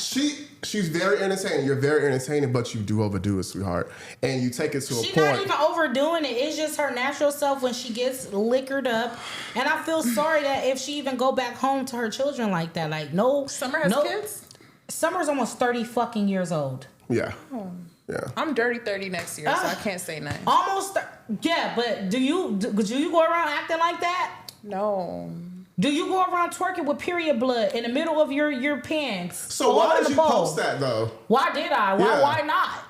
She's very entertaining. You're very entertaining, but you do overdo it, sweetheart. And you take it to a point. She's not even overdoing it. It's just her natural self when she gets liquored up. And I feel sorry that if she even go back home to her children like that. Like, no. Summer has kids? Summer's almost 30 fucking years old. Yeah. Yeah. I'm dirty 30 next year, so I can't say nothing. Almost. Yeah, but do you go around acting like that? No. Do you go around twerking with period blood in the middle of your pants? So why did you post that though? Why did I? Why not?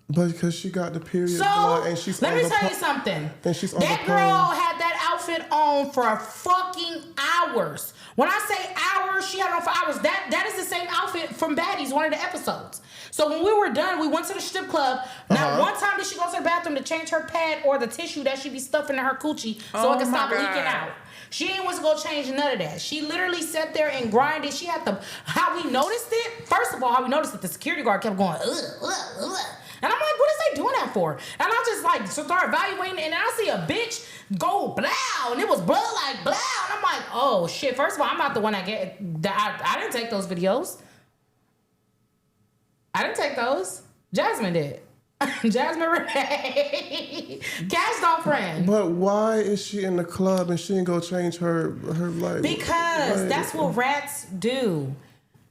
But because she got the period So blood and she's let on me the tell you something. And she's on that the girl pole. had that outfit on for fucking hours. When I say hours, she had it on for hours. That is the same outfit from Baddies, one of the episodes. So when we were done, we went to the strip club. Not one time did she go to the bathroom to change her pad or the tissue that she be stuffing in her coochie so it can stop leaking out. She ain't want to go change none of that. She literally sat there and grinded. She had how we noticed it. First of all, how we noticed it, the security guard kept going, ugh, ugh, ugh. And I'm like, what is they doing that for? And I just like start evaluating, and I see a bitch go blow, and it was blood like blow. And I'm like, oh shit. First of all, I'm not the one that I didn't take those videos. I didn't take those. Jasmine did. Jasmine Renee. Cash doll friend. But why is she in the club and she didn't go change her like? Because that's what rats do.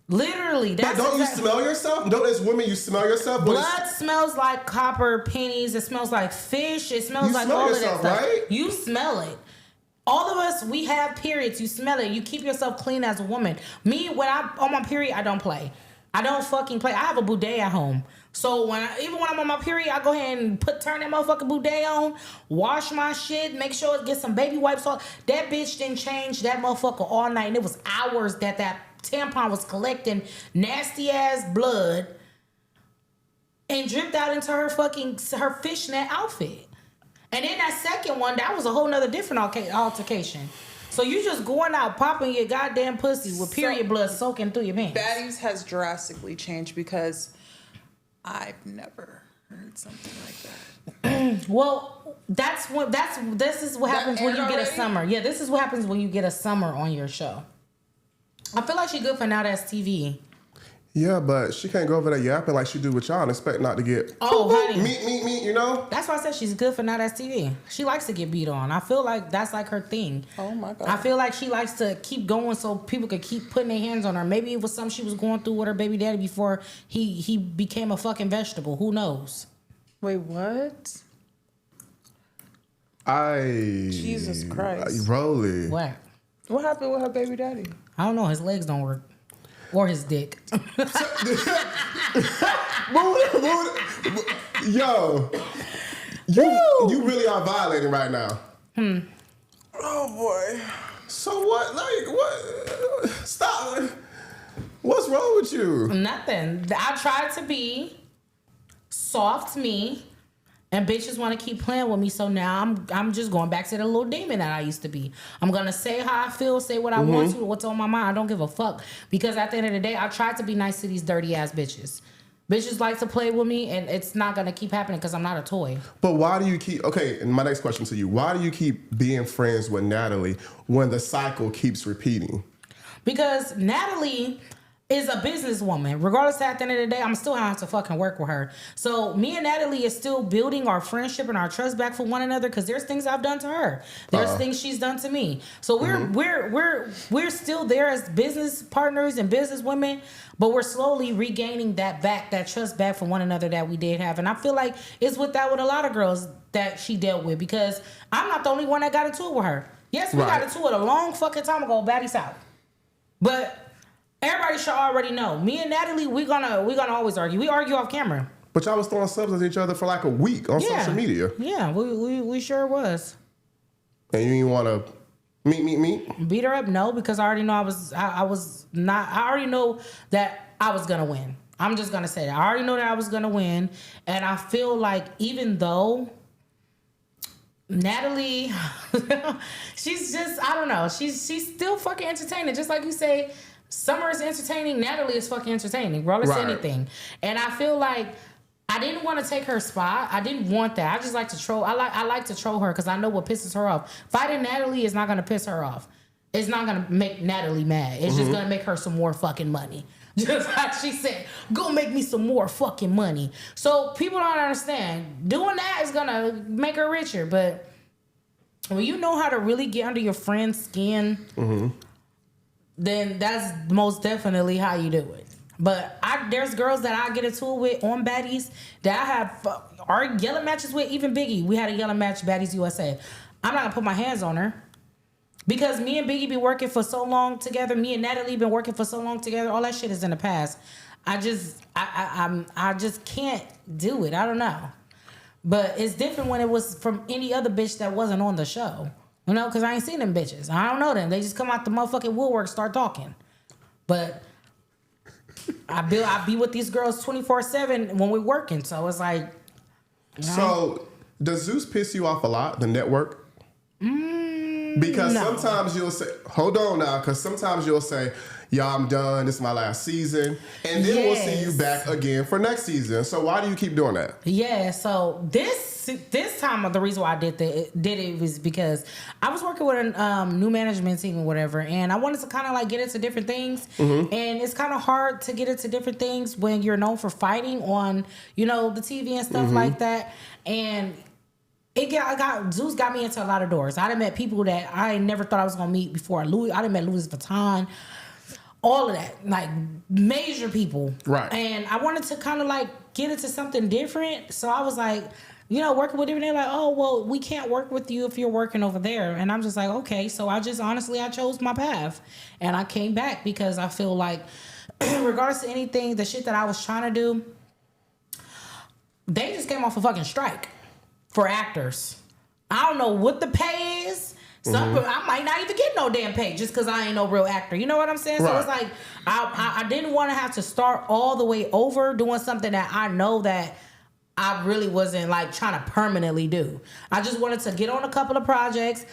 Literally, that's. But don't you smell yourself? Don't as women you smell yourself? Blood smells like copper pennies. It smells like fish. It smells like all of that stuff. Right? You smell it. All of us, we have periods. You smell it. You keep yourself clean as a woman. Me, when I'm on my period, I don't play. I don't fucking play. I have a bidet at home. So even when I'm on my period, I go ahead and turn that motherfucking bidet on, wash my shit, make sure it gets some baby wipes on. That bitch didn't change that motherfucker all night. And it was hours that tampon was collecting nasty ass blood and dripped out into her fishnet outfit. And then that second one, that was a whole nother different altercation. So you just going out popping your goddamn pussy with period blood soaking through your pants. Baddies has drastically changed because I've never heard something like that. Well, this is what happens when you get a summer. Yeah, this is what happens when you get a summer on your show. I feel like she's good for Now That's TV. Yeah, but she can't go over there yapping like she do with y'all and expect not to get honey. meat, you know? That's why I said she's good for Now That's TV. She likes to get beat on. I feel like that's like her thing. Oh my God. I feel like she likes to keep going so people could keep putting their hands on her. Maybe it was something she was going through with her baby daddy before he became a fucking vegetable. Who knows? Wait, what? Jesus Christ. Rollie. What happened with her baby daddy? I don't know. His legs don't work. Or his dick. Yo, you really are violating right now. Oh boy. So what? Like what? Stop. What's wrong with you? Nothing. I tried to be soft me. And bitches want to keep playing with me, so now I'm just going back to the little demon that I used to be. I'm gonna say how I feel, say what I want to, what's on my mind. I don't give a fuck, because at the end of the day, I tried to be nice to these dirty ass bitches. Bitches like to play with me, and it's not gonna keep happening because I'm not a toy. But why do you keep? Okay, and my next question to you: why do you keep being friends with Natalie when the cycle keeps repeating? Because Natalie is a businesswoman. Regardless, at the end of the day, I'm still have to fucking work with her. So me and Natalie is still building our friendship and our trust back for one another, because there's things I've done to her. There's things she's done to me. So we're still there as business partners and business women, but we're slowly regaining that trust back for one another that we did have. And I feel like it's with a lot of girls that she dealt with, because I'm not the only one that got into it with her. Yes, we got into it a long fucking time ago, Baddies out. But everybody should already know. Me and Natalie, we gonna always argue. We argue off camera. But y'all was throwing subs at each other for like a week on social media. Yeah, we sure was. And you didn't want to meet? Beat her up? No, because I already know I already know that I was gonna win. I'm just gonna say that. I already know that I was gonna win. And I feel like even though Natalie, she's just, I don't know, she's still fucking entertaining. Just like you say, Summer is entertaining, Natalie is fucking entertaining, regardless of anything. And I feel like I didn't want to take her spot. I didn't want that. I just like to troll. I like to troll her because I know what pisses her off. Fighting Natalie is not going to piss her off. It's not going to make Natalie mad. It's just going to make her some more fucking money. Just like she said, go make me some more fucking money. So people don't understand. Doing that is going to make her richer. But when you know how to really get under your friend's skin, then that's most definitely how you do it. But there's girls that I get into it with on Baddies that I have our yelling matches with, even Biggie. We had a yelling match, Baddies USA. I'm not going to put my hands on her. Because me and Biggie be working for so long together. Me and Natalie been working for so long together. All that shit is in the past. I just can't do it. I don't know. But it's different when it was from any other bitch that wasn't on the show. You know, because I ain't seen them bitches. I don't know them. They just come out the motherfucking woodwork, start talking. But I be with these girls 24/7 when we're working. So it's like. You know? So does Zeus piss you off a lot? The network? Because sometimes you'll say, hold on now, because sometimes you'll say, y'all, I'm done. This is my last season. And then we'll see you back again for next season. So why do you keep doing that? Yeah, so this time, the reason why I did it was because I was working with a new management team or whatever, and I wanted to kind of like get into different things. And it's kind of hard to get into different things when you're known for fighting on, you know, the TV and stuff like that. And Zeus got me into a lot of doors. I done met people that I never thought I was gonna meet before. I done met Louis Vuitton, all of that, like major people. Right. And I wanted to kind of like get into something different. So I was like, you know, working with them, they're like, oh, well, we can't work with you if you're working over there. And I'm just like, okay. So I chose my path. And I came back because I feel like, regardless of anything, the shit that I was trying to do, they just came off a fucking strike for actors. I don't know what the pay is. I might not even get no damn pay just because I ain't no real actor. You know what I'm saying? Right. So it's like I didn't want to have to start all the way over doing something that I know that I really wasn't like trying to permanently do. I just wanted to get on a couple of projects,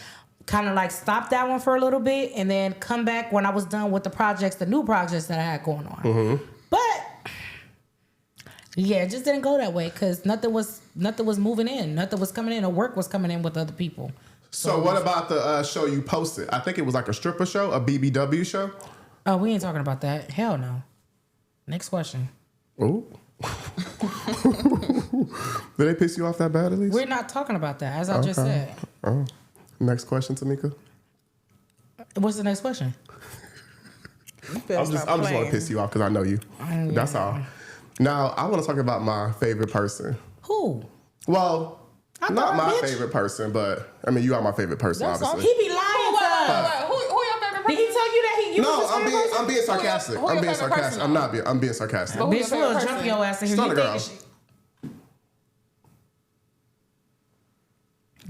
kind of like stop that one for a little bit, and then come back when I was done with the new projects that I had going on. But yeah, it just didn't go that way because nothing was moving in. Nothing was coming in, or work was coming in with other people. So what about the show you posted? I think it was like a stripper show, a BBW show. Oh, we ain't talking about that. Hell no. Next question. Ooh. Did they piss you off that bad at least? We're not talking about that, as I just said. Oh. Next question, Tamika. What's the next question? I just want to piss you off because I know you. That's all. Now, I want to talk about my favorite person. Who? Well, not my favorite person, but I mean, you are my favorite person, obviously. He be lying to us. Who your favorite person? Did he tell you that you was his favorite person? I'm being sarcastic. Who your favorite person? I'm being sarcastic. Who your Bitch, we'll favorite jump person? your ass in here. Stunna You girl. think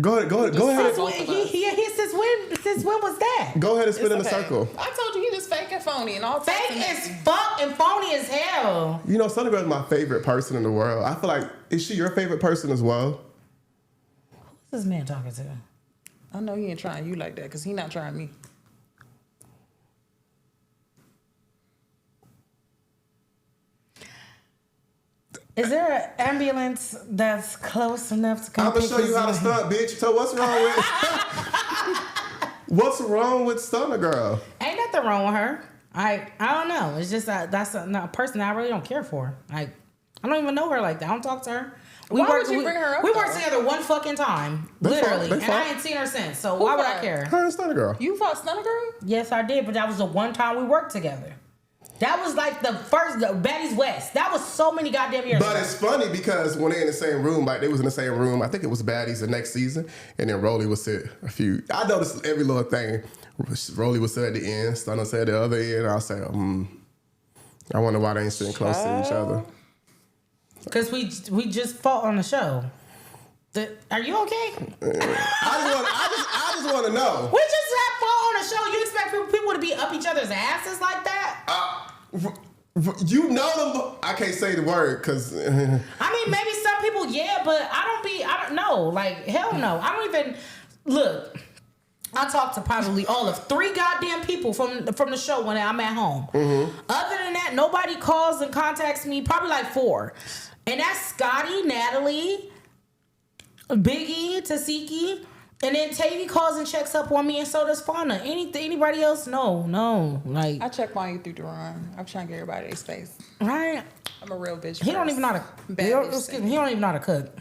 Go ahead. since when was that? Go ahead and spin It's in a okay. circle. I told you he just fake and phony and all. Fake as fuck and phony as hell. You know, Stunna girl is my favorite person in the world. I feel like, is she your favorite person as well? Who's this man talking to? I know he ain't trying you like that because he not trying me. Is there an ambulance that's close enough to come I'm gonna pick show you his how to up? stunt, bitch. So what's wrong with what's wrong with Stunna girl? Ain't nothing wrong with her. I don't know. It's just that's a person I really don't care for. Like, I don't even know her like that. I don't talk to her. Why would you bring her up, We though? worked together one fucking time, They literally, fought. and I ain't seen her since. So Who why would I fought? care? Her and Stunna girl. You fought Stunna girl? Yes, I did, but that was the one time we worked together. That was like the Baddies West. That was so many goddamn years But ago. it's funny because when they're in the same room, like they was in the same room, I think it was Baddies the next season, and then Rollie would sit a few. I noticed every little thing. Rollie would sit at the end, Stunna said at the other end. I'll say, I wonder why they ain't sitting close to each other. Because we just fought on the show. Are you okay? I just want to know. We just had fought on the show. You expect people to be up each other's asses like that? You know them. I can't say the word because. I mean, maybe some people, yeah, but I don't know. Like, hell no. I don't even look. I talked to probably all of 3 goddamn people from the show when I'm at home. Other than that, nobody calls and contacts me. Probably like 4, and that's Scotty, Natalie, Biggie, Tasiki, and then Tavy calls and checks up on me, and so does Fauna. Anybody else? No. Like, I check on you through Duran. I'm trying to get everybody their space. right? I'm a real bitch. He don't even know how to. Excuse me. He don't even know how to cook.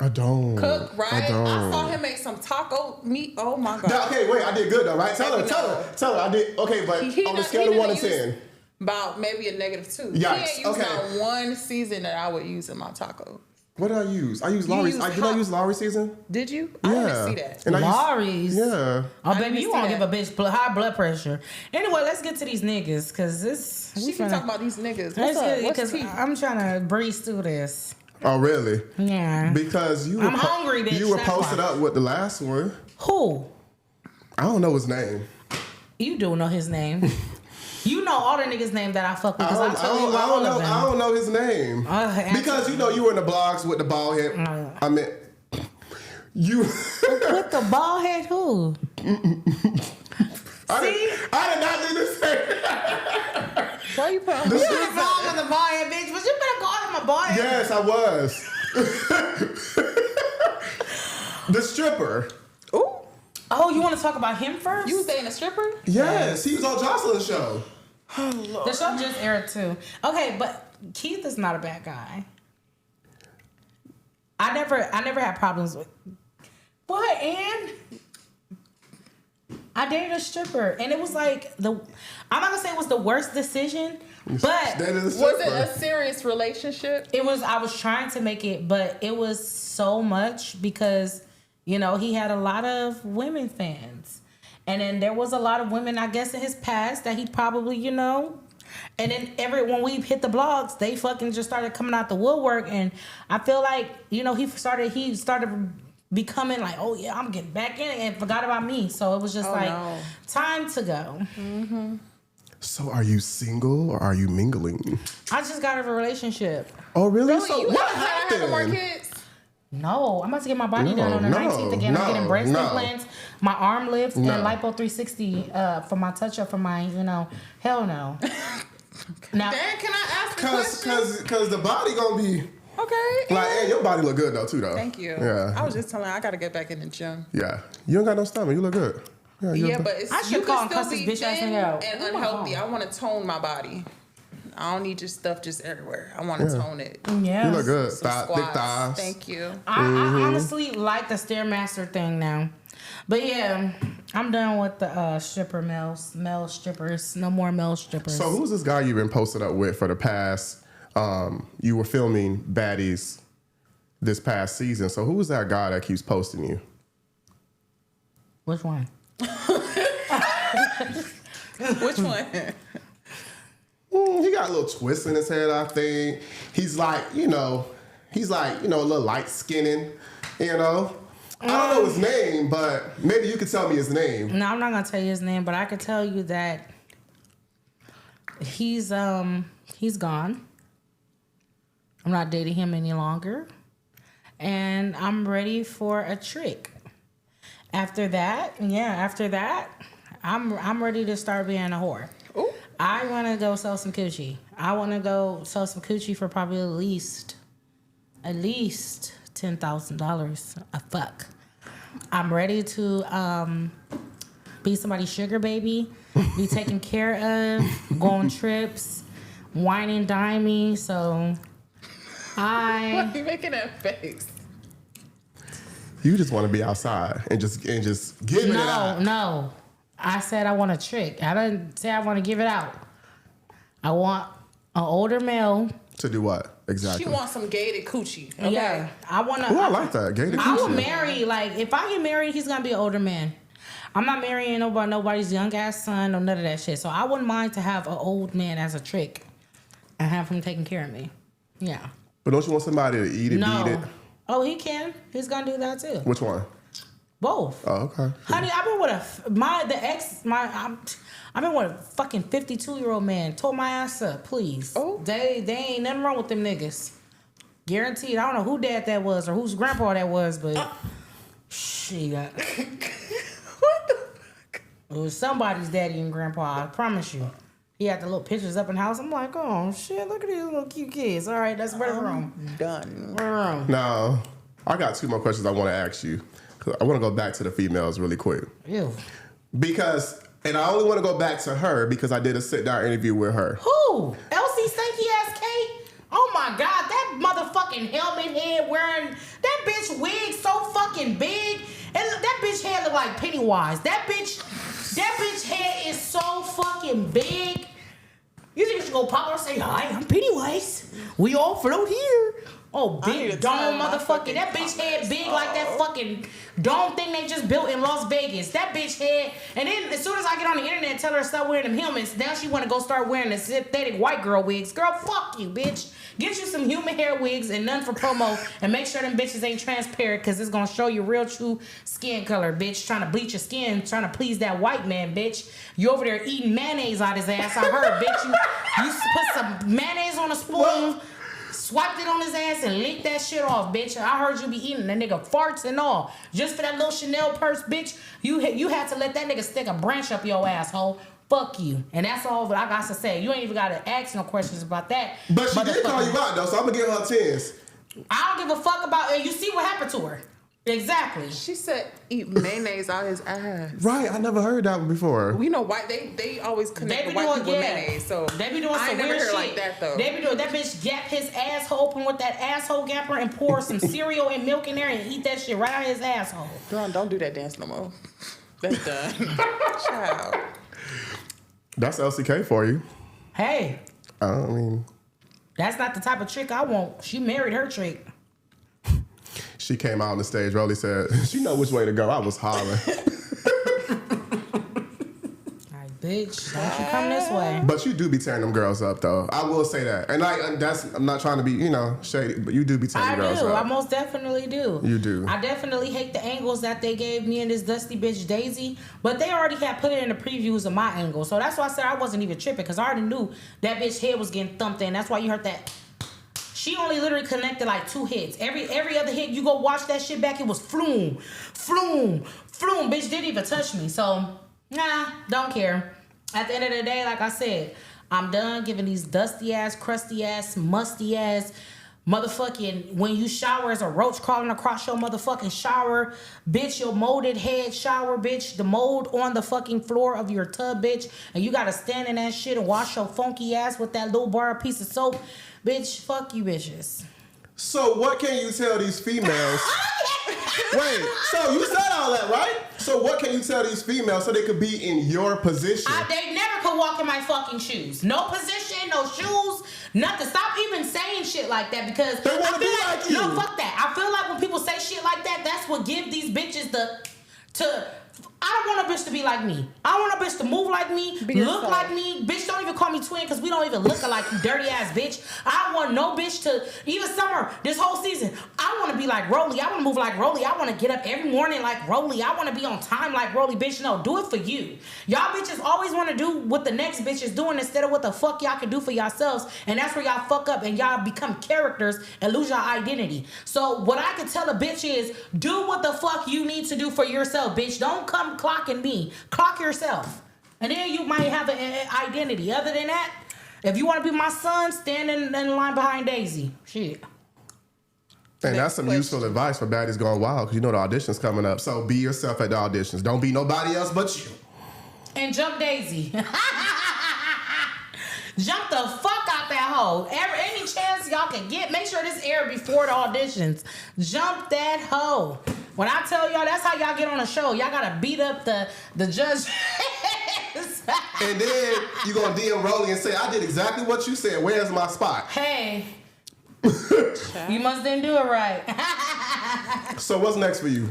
I don't. Cook, right? I don't. I saw him make some taco meat. Oh my god. Okay, wait. I did good though, right? Tell her. I did. Okay, but on the scale of 1 to 10. About maybe a -2. Yikes, He ain't used okay. not one season that I would use in my taco. What did I use? I used Laurie's. Did I use Laurie's season? Did you? I didn't see that. And Laurie's. Yeah. Oh, baby, didn't you see won't give that. a bitch high blood pressure. Anyway, let's get to these niggas, because this... She can talk about these niggas. What's up? What's Because tea? I'm trying to breeze through this. Oh, really? Yeah. Because you were I'm hungry, bitch. You were That's posted why. up with the last one. Who? I don't know his name. You do know his name. You know all the niggas' name that I fuck with, because I told you all of them. I don't know his name. Because you know you were in the blogs with the bald head. I mean, you. With the bald head who? I did not mean to say that. Why you put on You was wrong with the bald head, bitch, but you better call him a bald head. Yes, I was. The stripper. Ooh, Oh, you want to talk about him first? you was dating a stripper? Yes, he was on Jocelyn's show. The show just aired too. Okay, but Keith is not a bad guy. I never had problems with. What, Ann? I dated a stripper, and it was like I'm not gonna say it was the worst decision, but That is a Was stripper. it a serious relationship? it was. I was trying to make it, but it was so much because he had a lot of women fans, and then there was a lot of women, I guess, in his past that he probably And then when we hit the blogs, they fucking just started coming out the woodwork, and I feel like he started becoming like, oh yeah, I'm getting back in it, and forgot about me. So it was just time to go. So are you single or are you mingling? I just got out of a relationship. Oh really? Really? So You what haven't had no more happened? kids? No, I'm about to get my body done on the No, 19th again. I'm getting breast no. implants, my arm lifts, No. and lipo 360 for my touch up for my hell no. Now, Dan, can I ask a question? Cause the body gonna be Okay. like, and your body look good though too though. Thank you. Yeah. I was just telling her I gotta get back in the gym. Yeah. You don't got no stomach. You look good. Yeah, but it's, I should you call can and still cuss this be bitch ass thin nigga out. and Who my unhealthy. phone? I want to tone my body. I don't need just stuff just everywhere. I want to tone it. yeah. You look good. Some Thick squats. thighs. Thank you. I honestly like the Stairmaster thing now. But yeah, I'm done with the stripper male strippers. No more male strippers. So who's this guy you've been posted up with for the past? You were filming Baddies this past season. So who was that guy that keeps posting you? Which one? Which one? He got a little twist in his head, I think. He's like, a little light skinning, I don't know his name, but maybe you could tell me his name. No, I'm not gonna tell you his name, but I could tell you that he's gone. I'm not dating him any longer, and I'm ready for a trick. After that, I'm ready to start being a whore. Ooh. I want to go sell some coochie. I want to go sell some coochie for probably at least $10,000 a fuck. I'm ready to be somebody's sugar baby, be taken care of, go on trips, wine and dine me. So Why are you making that face? You just want to be outside and just giving it out. No. I said I want a trick. I didn't say I want to give it out. I want an older male. To do what? Exactly. She wants some gated coochie. Okay. Yeah, I want to. Oh, I like that. Gated I will coochie. marry, if I get married, he's going to be an older man. I'm not marrying nobody's young ass son or none of that shit. So I wouldn't mind to have an old man as a trick and have him taking care of me. Yeah. But don't you want somebody to eat it, beat it? Oh, he can. He's going to do that too. Which one? Both. Oh, okay. Honey, I've been with I've been with a fucking 52-year-old man. Told my ass up, please. Oh. They ain't nothing wrong with them niggas. Guaranteed. I don't know who dad that was or whose grandpa that was, but she got. What the fuck? It was somebody's daddy and grandpa. I promise you. He had the little pictures up in the house. I'm like, oh shit, look at these little cute kids. All right, that's where the room. Done. Where the room. Now, I got two more questions I want to ask you. 'Cause I want to go back to the females really quick. Ew. And I only want to go back to her because I did a sit-down interview with her. Who? Elsie Kay? Oh my God, that motherfucking helmet head wearing, that bitch wig so fucking big. And that bitch head look like Pennywise. That bitch head is so fucking big. You think you should go pop her and say, hi, I'm Pennywise. We all float here. Oh, big dome motherfucker. That bitch head big like that fucking dome thing they just built in Las Vegas. That bitch head. And then as soon as I get on the internet and tell her to stop wearing them helmets, now she want to go start wearing the synthetic white girl wigs. Girl, fuck you, bitch. Get you some human hair wigs and none for promo, and make sure them bitches ain't transparent, because it's going to show your real true skin color, bitch. Trying to bleach your skin, trying to please that white man, bitch. You over there eating mayonnaise out his ass. I heard, bitch. You put some mayonnaise on a spoon, swiped it on his ass, and licked that shit off, bitch. I heard you be eating that nigga farts and all. Just for that little Chanel purse, bitch. You had to let that nigga stick a branch up your asshole. Fuck you. And that's all I got to say. You ain't even got to ask no questions about that. But she did call you out, though, so I'm going to give her 10s. I don't give a fuck about it. You see what happened to her. Exactly. She said eat mayonnaise out his ass. Right, I never heard that one before. You know why they always connect the white people with mayonnaise. So they be doing some weird shit like that though. They be doing that bitch gap his asshole open with that asshole gapper and pour some cereal and milk in there and eat that shit right out of his asshole. Don't do that dance no more. That's done. Child. That's Elsie Kay for you. Hey. I mean, that's not the type of trick I want. She married her trick. She came out on the stage. Rollie said, she know which way to go. I was hollering. Bitch, don't you come this way. But you do be tearing them girls up, though. I will say that. And I'm not trying to be, shady, but you do be tearing girls up. I most definitely do. You do. I definitely hate the angles that they gave me and this dusty bitch Daisy, but they already had put it in the previews of my angle. So that's why I said I wasn't even tripping, because I already knew that bitch head was getting thumped in. That's why you heard that. She only literally connected like 2 hits. Every other hit, you go watch that shit back, it was floom, floom, floom. Bitch didn't even touch me. So, nah, don't care. At the end of the day, like I said, I'm done giving these dusty ass, crusty ass, musty ass, motherfucking, when you shower as a roach crawling across your motherfucking shower, bitch, your molded head shower, bitch, the mold on the fucking floor of your tub, bitch, and you gotta stand in that shit and wash your funky ass with that little bar piece of soap, bitch, fuck you bitches. So what can you tell these females? Wait, so you said all that, right? So what can you tell these females so they could be in your position? They never could walk in my fucking shoes. No position, no shoes, nothing. Stop even saying shit like that, because they want to be like you. No, fuck that. I feel like when people say shit like that, that's what give these bitches I don't want a bitch to be like me. I want a bitch to move like me, look like me. Bitch, don't even call me twin, because we don't even look alike, you dirty ass bitch. I don't want no bitch to, even summer, this whole season, I want to be like Rollie. I want to move like Rollie. I want to get up every morning like Rollie. I want to be on time like Rollie, bitch. No, do it for you. Y'all bitches always want to do what the next bitch is doing instead of what the fuck y'all can do for yourselves. And that's where y'all fuck up and y'all become characters and lose your identity. So what I can tell a bitch is, do what the fuck you need to do for yourself, bitch. Don't come clocking me. Clock yourself. And then you might have an identity. Other than that, if you want to be my son, stand in line behind Daisy. Shit. And that's some useful advice for Baddies Gone Wild, because you know the audition's coming up. So be yourself at the auditions. Don't be nobody else but you. And jump Daisy. Jump the fuck out that hole. Any chance y'all can get, make sure this aired before the auditions. Jump that hole. When I tell y'all, that's how y'all get on a show. Y'all gotta beat up the judge. And then you gonna DM Rollie and say, I did exactly what you said. Where's my spot? Hey. You must didn't do it right. So what's next for you?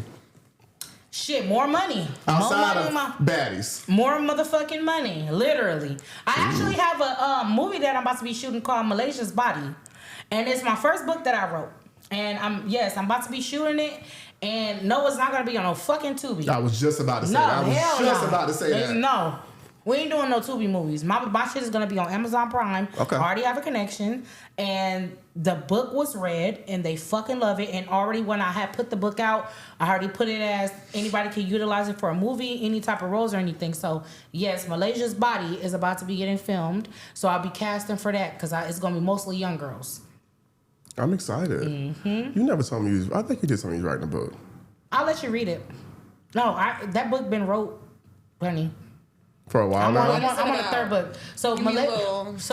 Shit, more money. Outside of Baddies. More motherfucking money, literally. I actually have a movie that I'm about to be shooting called Malaysia's Body. And it's my first book that I wrote. And I'm about to be shooting it. And no, it's not going to be on no fucking Tubi. I was just about to say that. About to say that. No. We ain't doing no Tubi movies. My shit is going to be on Amazon Prime. Okay. I already have a connection. And the book was read, and they fucking love it. And already when I had put the book out, I already put it as anybody can utilize it for a movie, any type of roles or anything. So, yes, Malaysia's Body is about to be getting filmed. So I'll be casting for that, because it's going to be mostly young girls. I'm excited. Mm-hmm. You never told me I think you did tell me you was writing a book. I'll let you read it. No, that book been wrote, honey. For a while now? I'm on the third book. So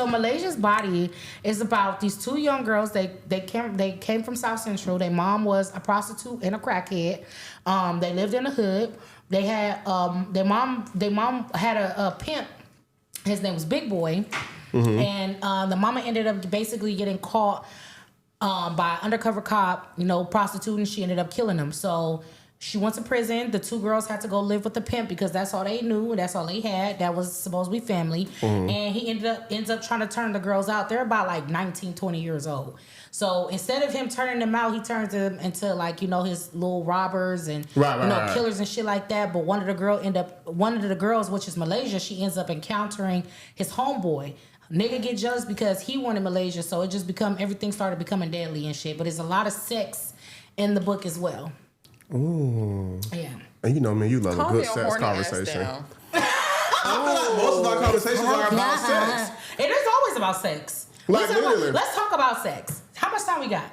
Malaysia's Body is about these 2 young girls. They came from South Central. Their mom was a prostitute and a crackhead. They lived in the hood. They had their mom had a pimp. His name was Big Boy. Mm-hmm. And the mama ended up basically getting caught by an undercover cop, you know, prostituting. She ended up killing him. So she went to prison. The two girls had to go live with the pimp because that's all they knew. That's all they had. That was supposed to be family. And he ends up trying to turn the girls out. They're about like 19, 20 years old. So instead of him turning them out, he turns them into like, you know, his little robbers and killers and shit like that. But one of the girls, which is Malaysia, she ends up encountering his homeboy. Nigga get jealous because he wanted Malaysia, so it just everything started becoming deadly and shit. But there's a lot of sex in the book as well. Ooh. Yeah. And you know, man, you love a good sex conversation. I feel like most of our conversations are about sex. It is always about sex. Like literally. Let's talk about sex. How much time we got?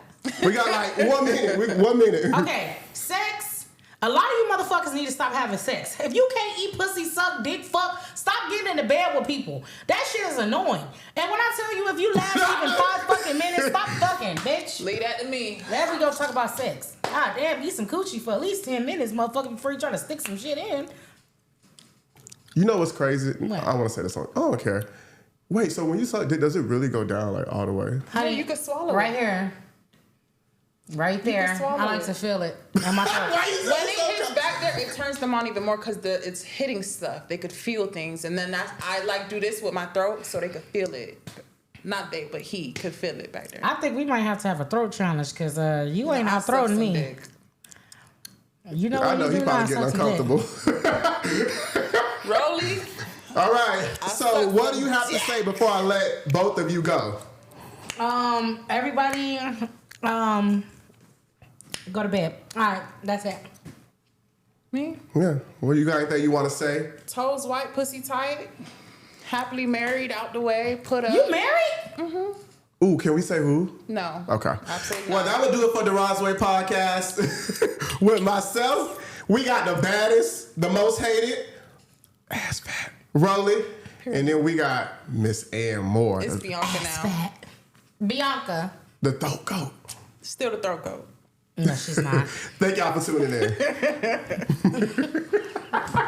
We got like 1 minute. 1 minute. Okay, sex. A lot of you motherfuckers need to stop having sex. If you can't eat pussy, suck, dick, fuck, stop getting into bed with people. That shit is annoying. And when I tell you, if you last even 5 fucking minutes, stop fucking, bitch. Leave that to me. There we go, talk about sex. God damn, eat some coochie for at least 10 minutes, motherfucker, before you try to stick some shit in. You know what's crazy? What? I want to say this on. I don't care. Wait, so when you suck dick, does it really go down like all the way? Honey, you can swallow right it. Here. Right there. I like to feel it. On my throat. When it hits back there, it turns them on even more because it's hitting stuff. They could feel things, and then I like do this with my throat so they could feel it. Not they, but he could feel it back there. I think we might have to have a throat challenge because you ain't out throating me. Dick. You know I what know you he do probably now, getting uncomfortable. Rollie. All right. So what do you have to say before I let both of you go? Everybody, go to bed. All right, that's it. Me? Yeah. What do you got anything you want to say? Toes white, pussy tight. Happily married, out the way, put up. You married? Mm-hmm. Ooh, can we say who? No. Okay. Absolutely Well, not. that would do it for the Rosway podcast. With myself, we got the baddest, the most hated, ass fat, Rollie. And then we got Miss Ann Moore. It's Bianca now. Fat. Bianca. The throat goat. Still the throat goat. No, she's not. Thank y'all for tuning in.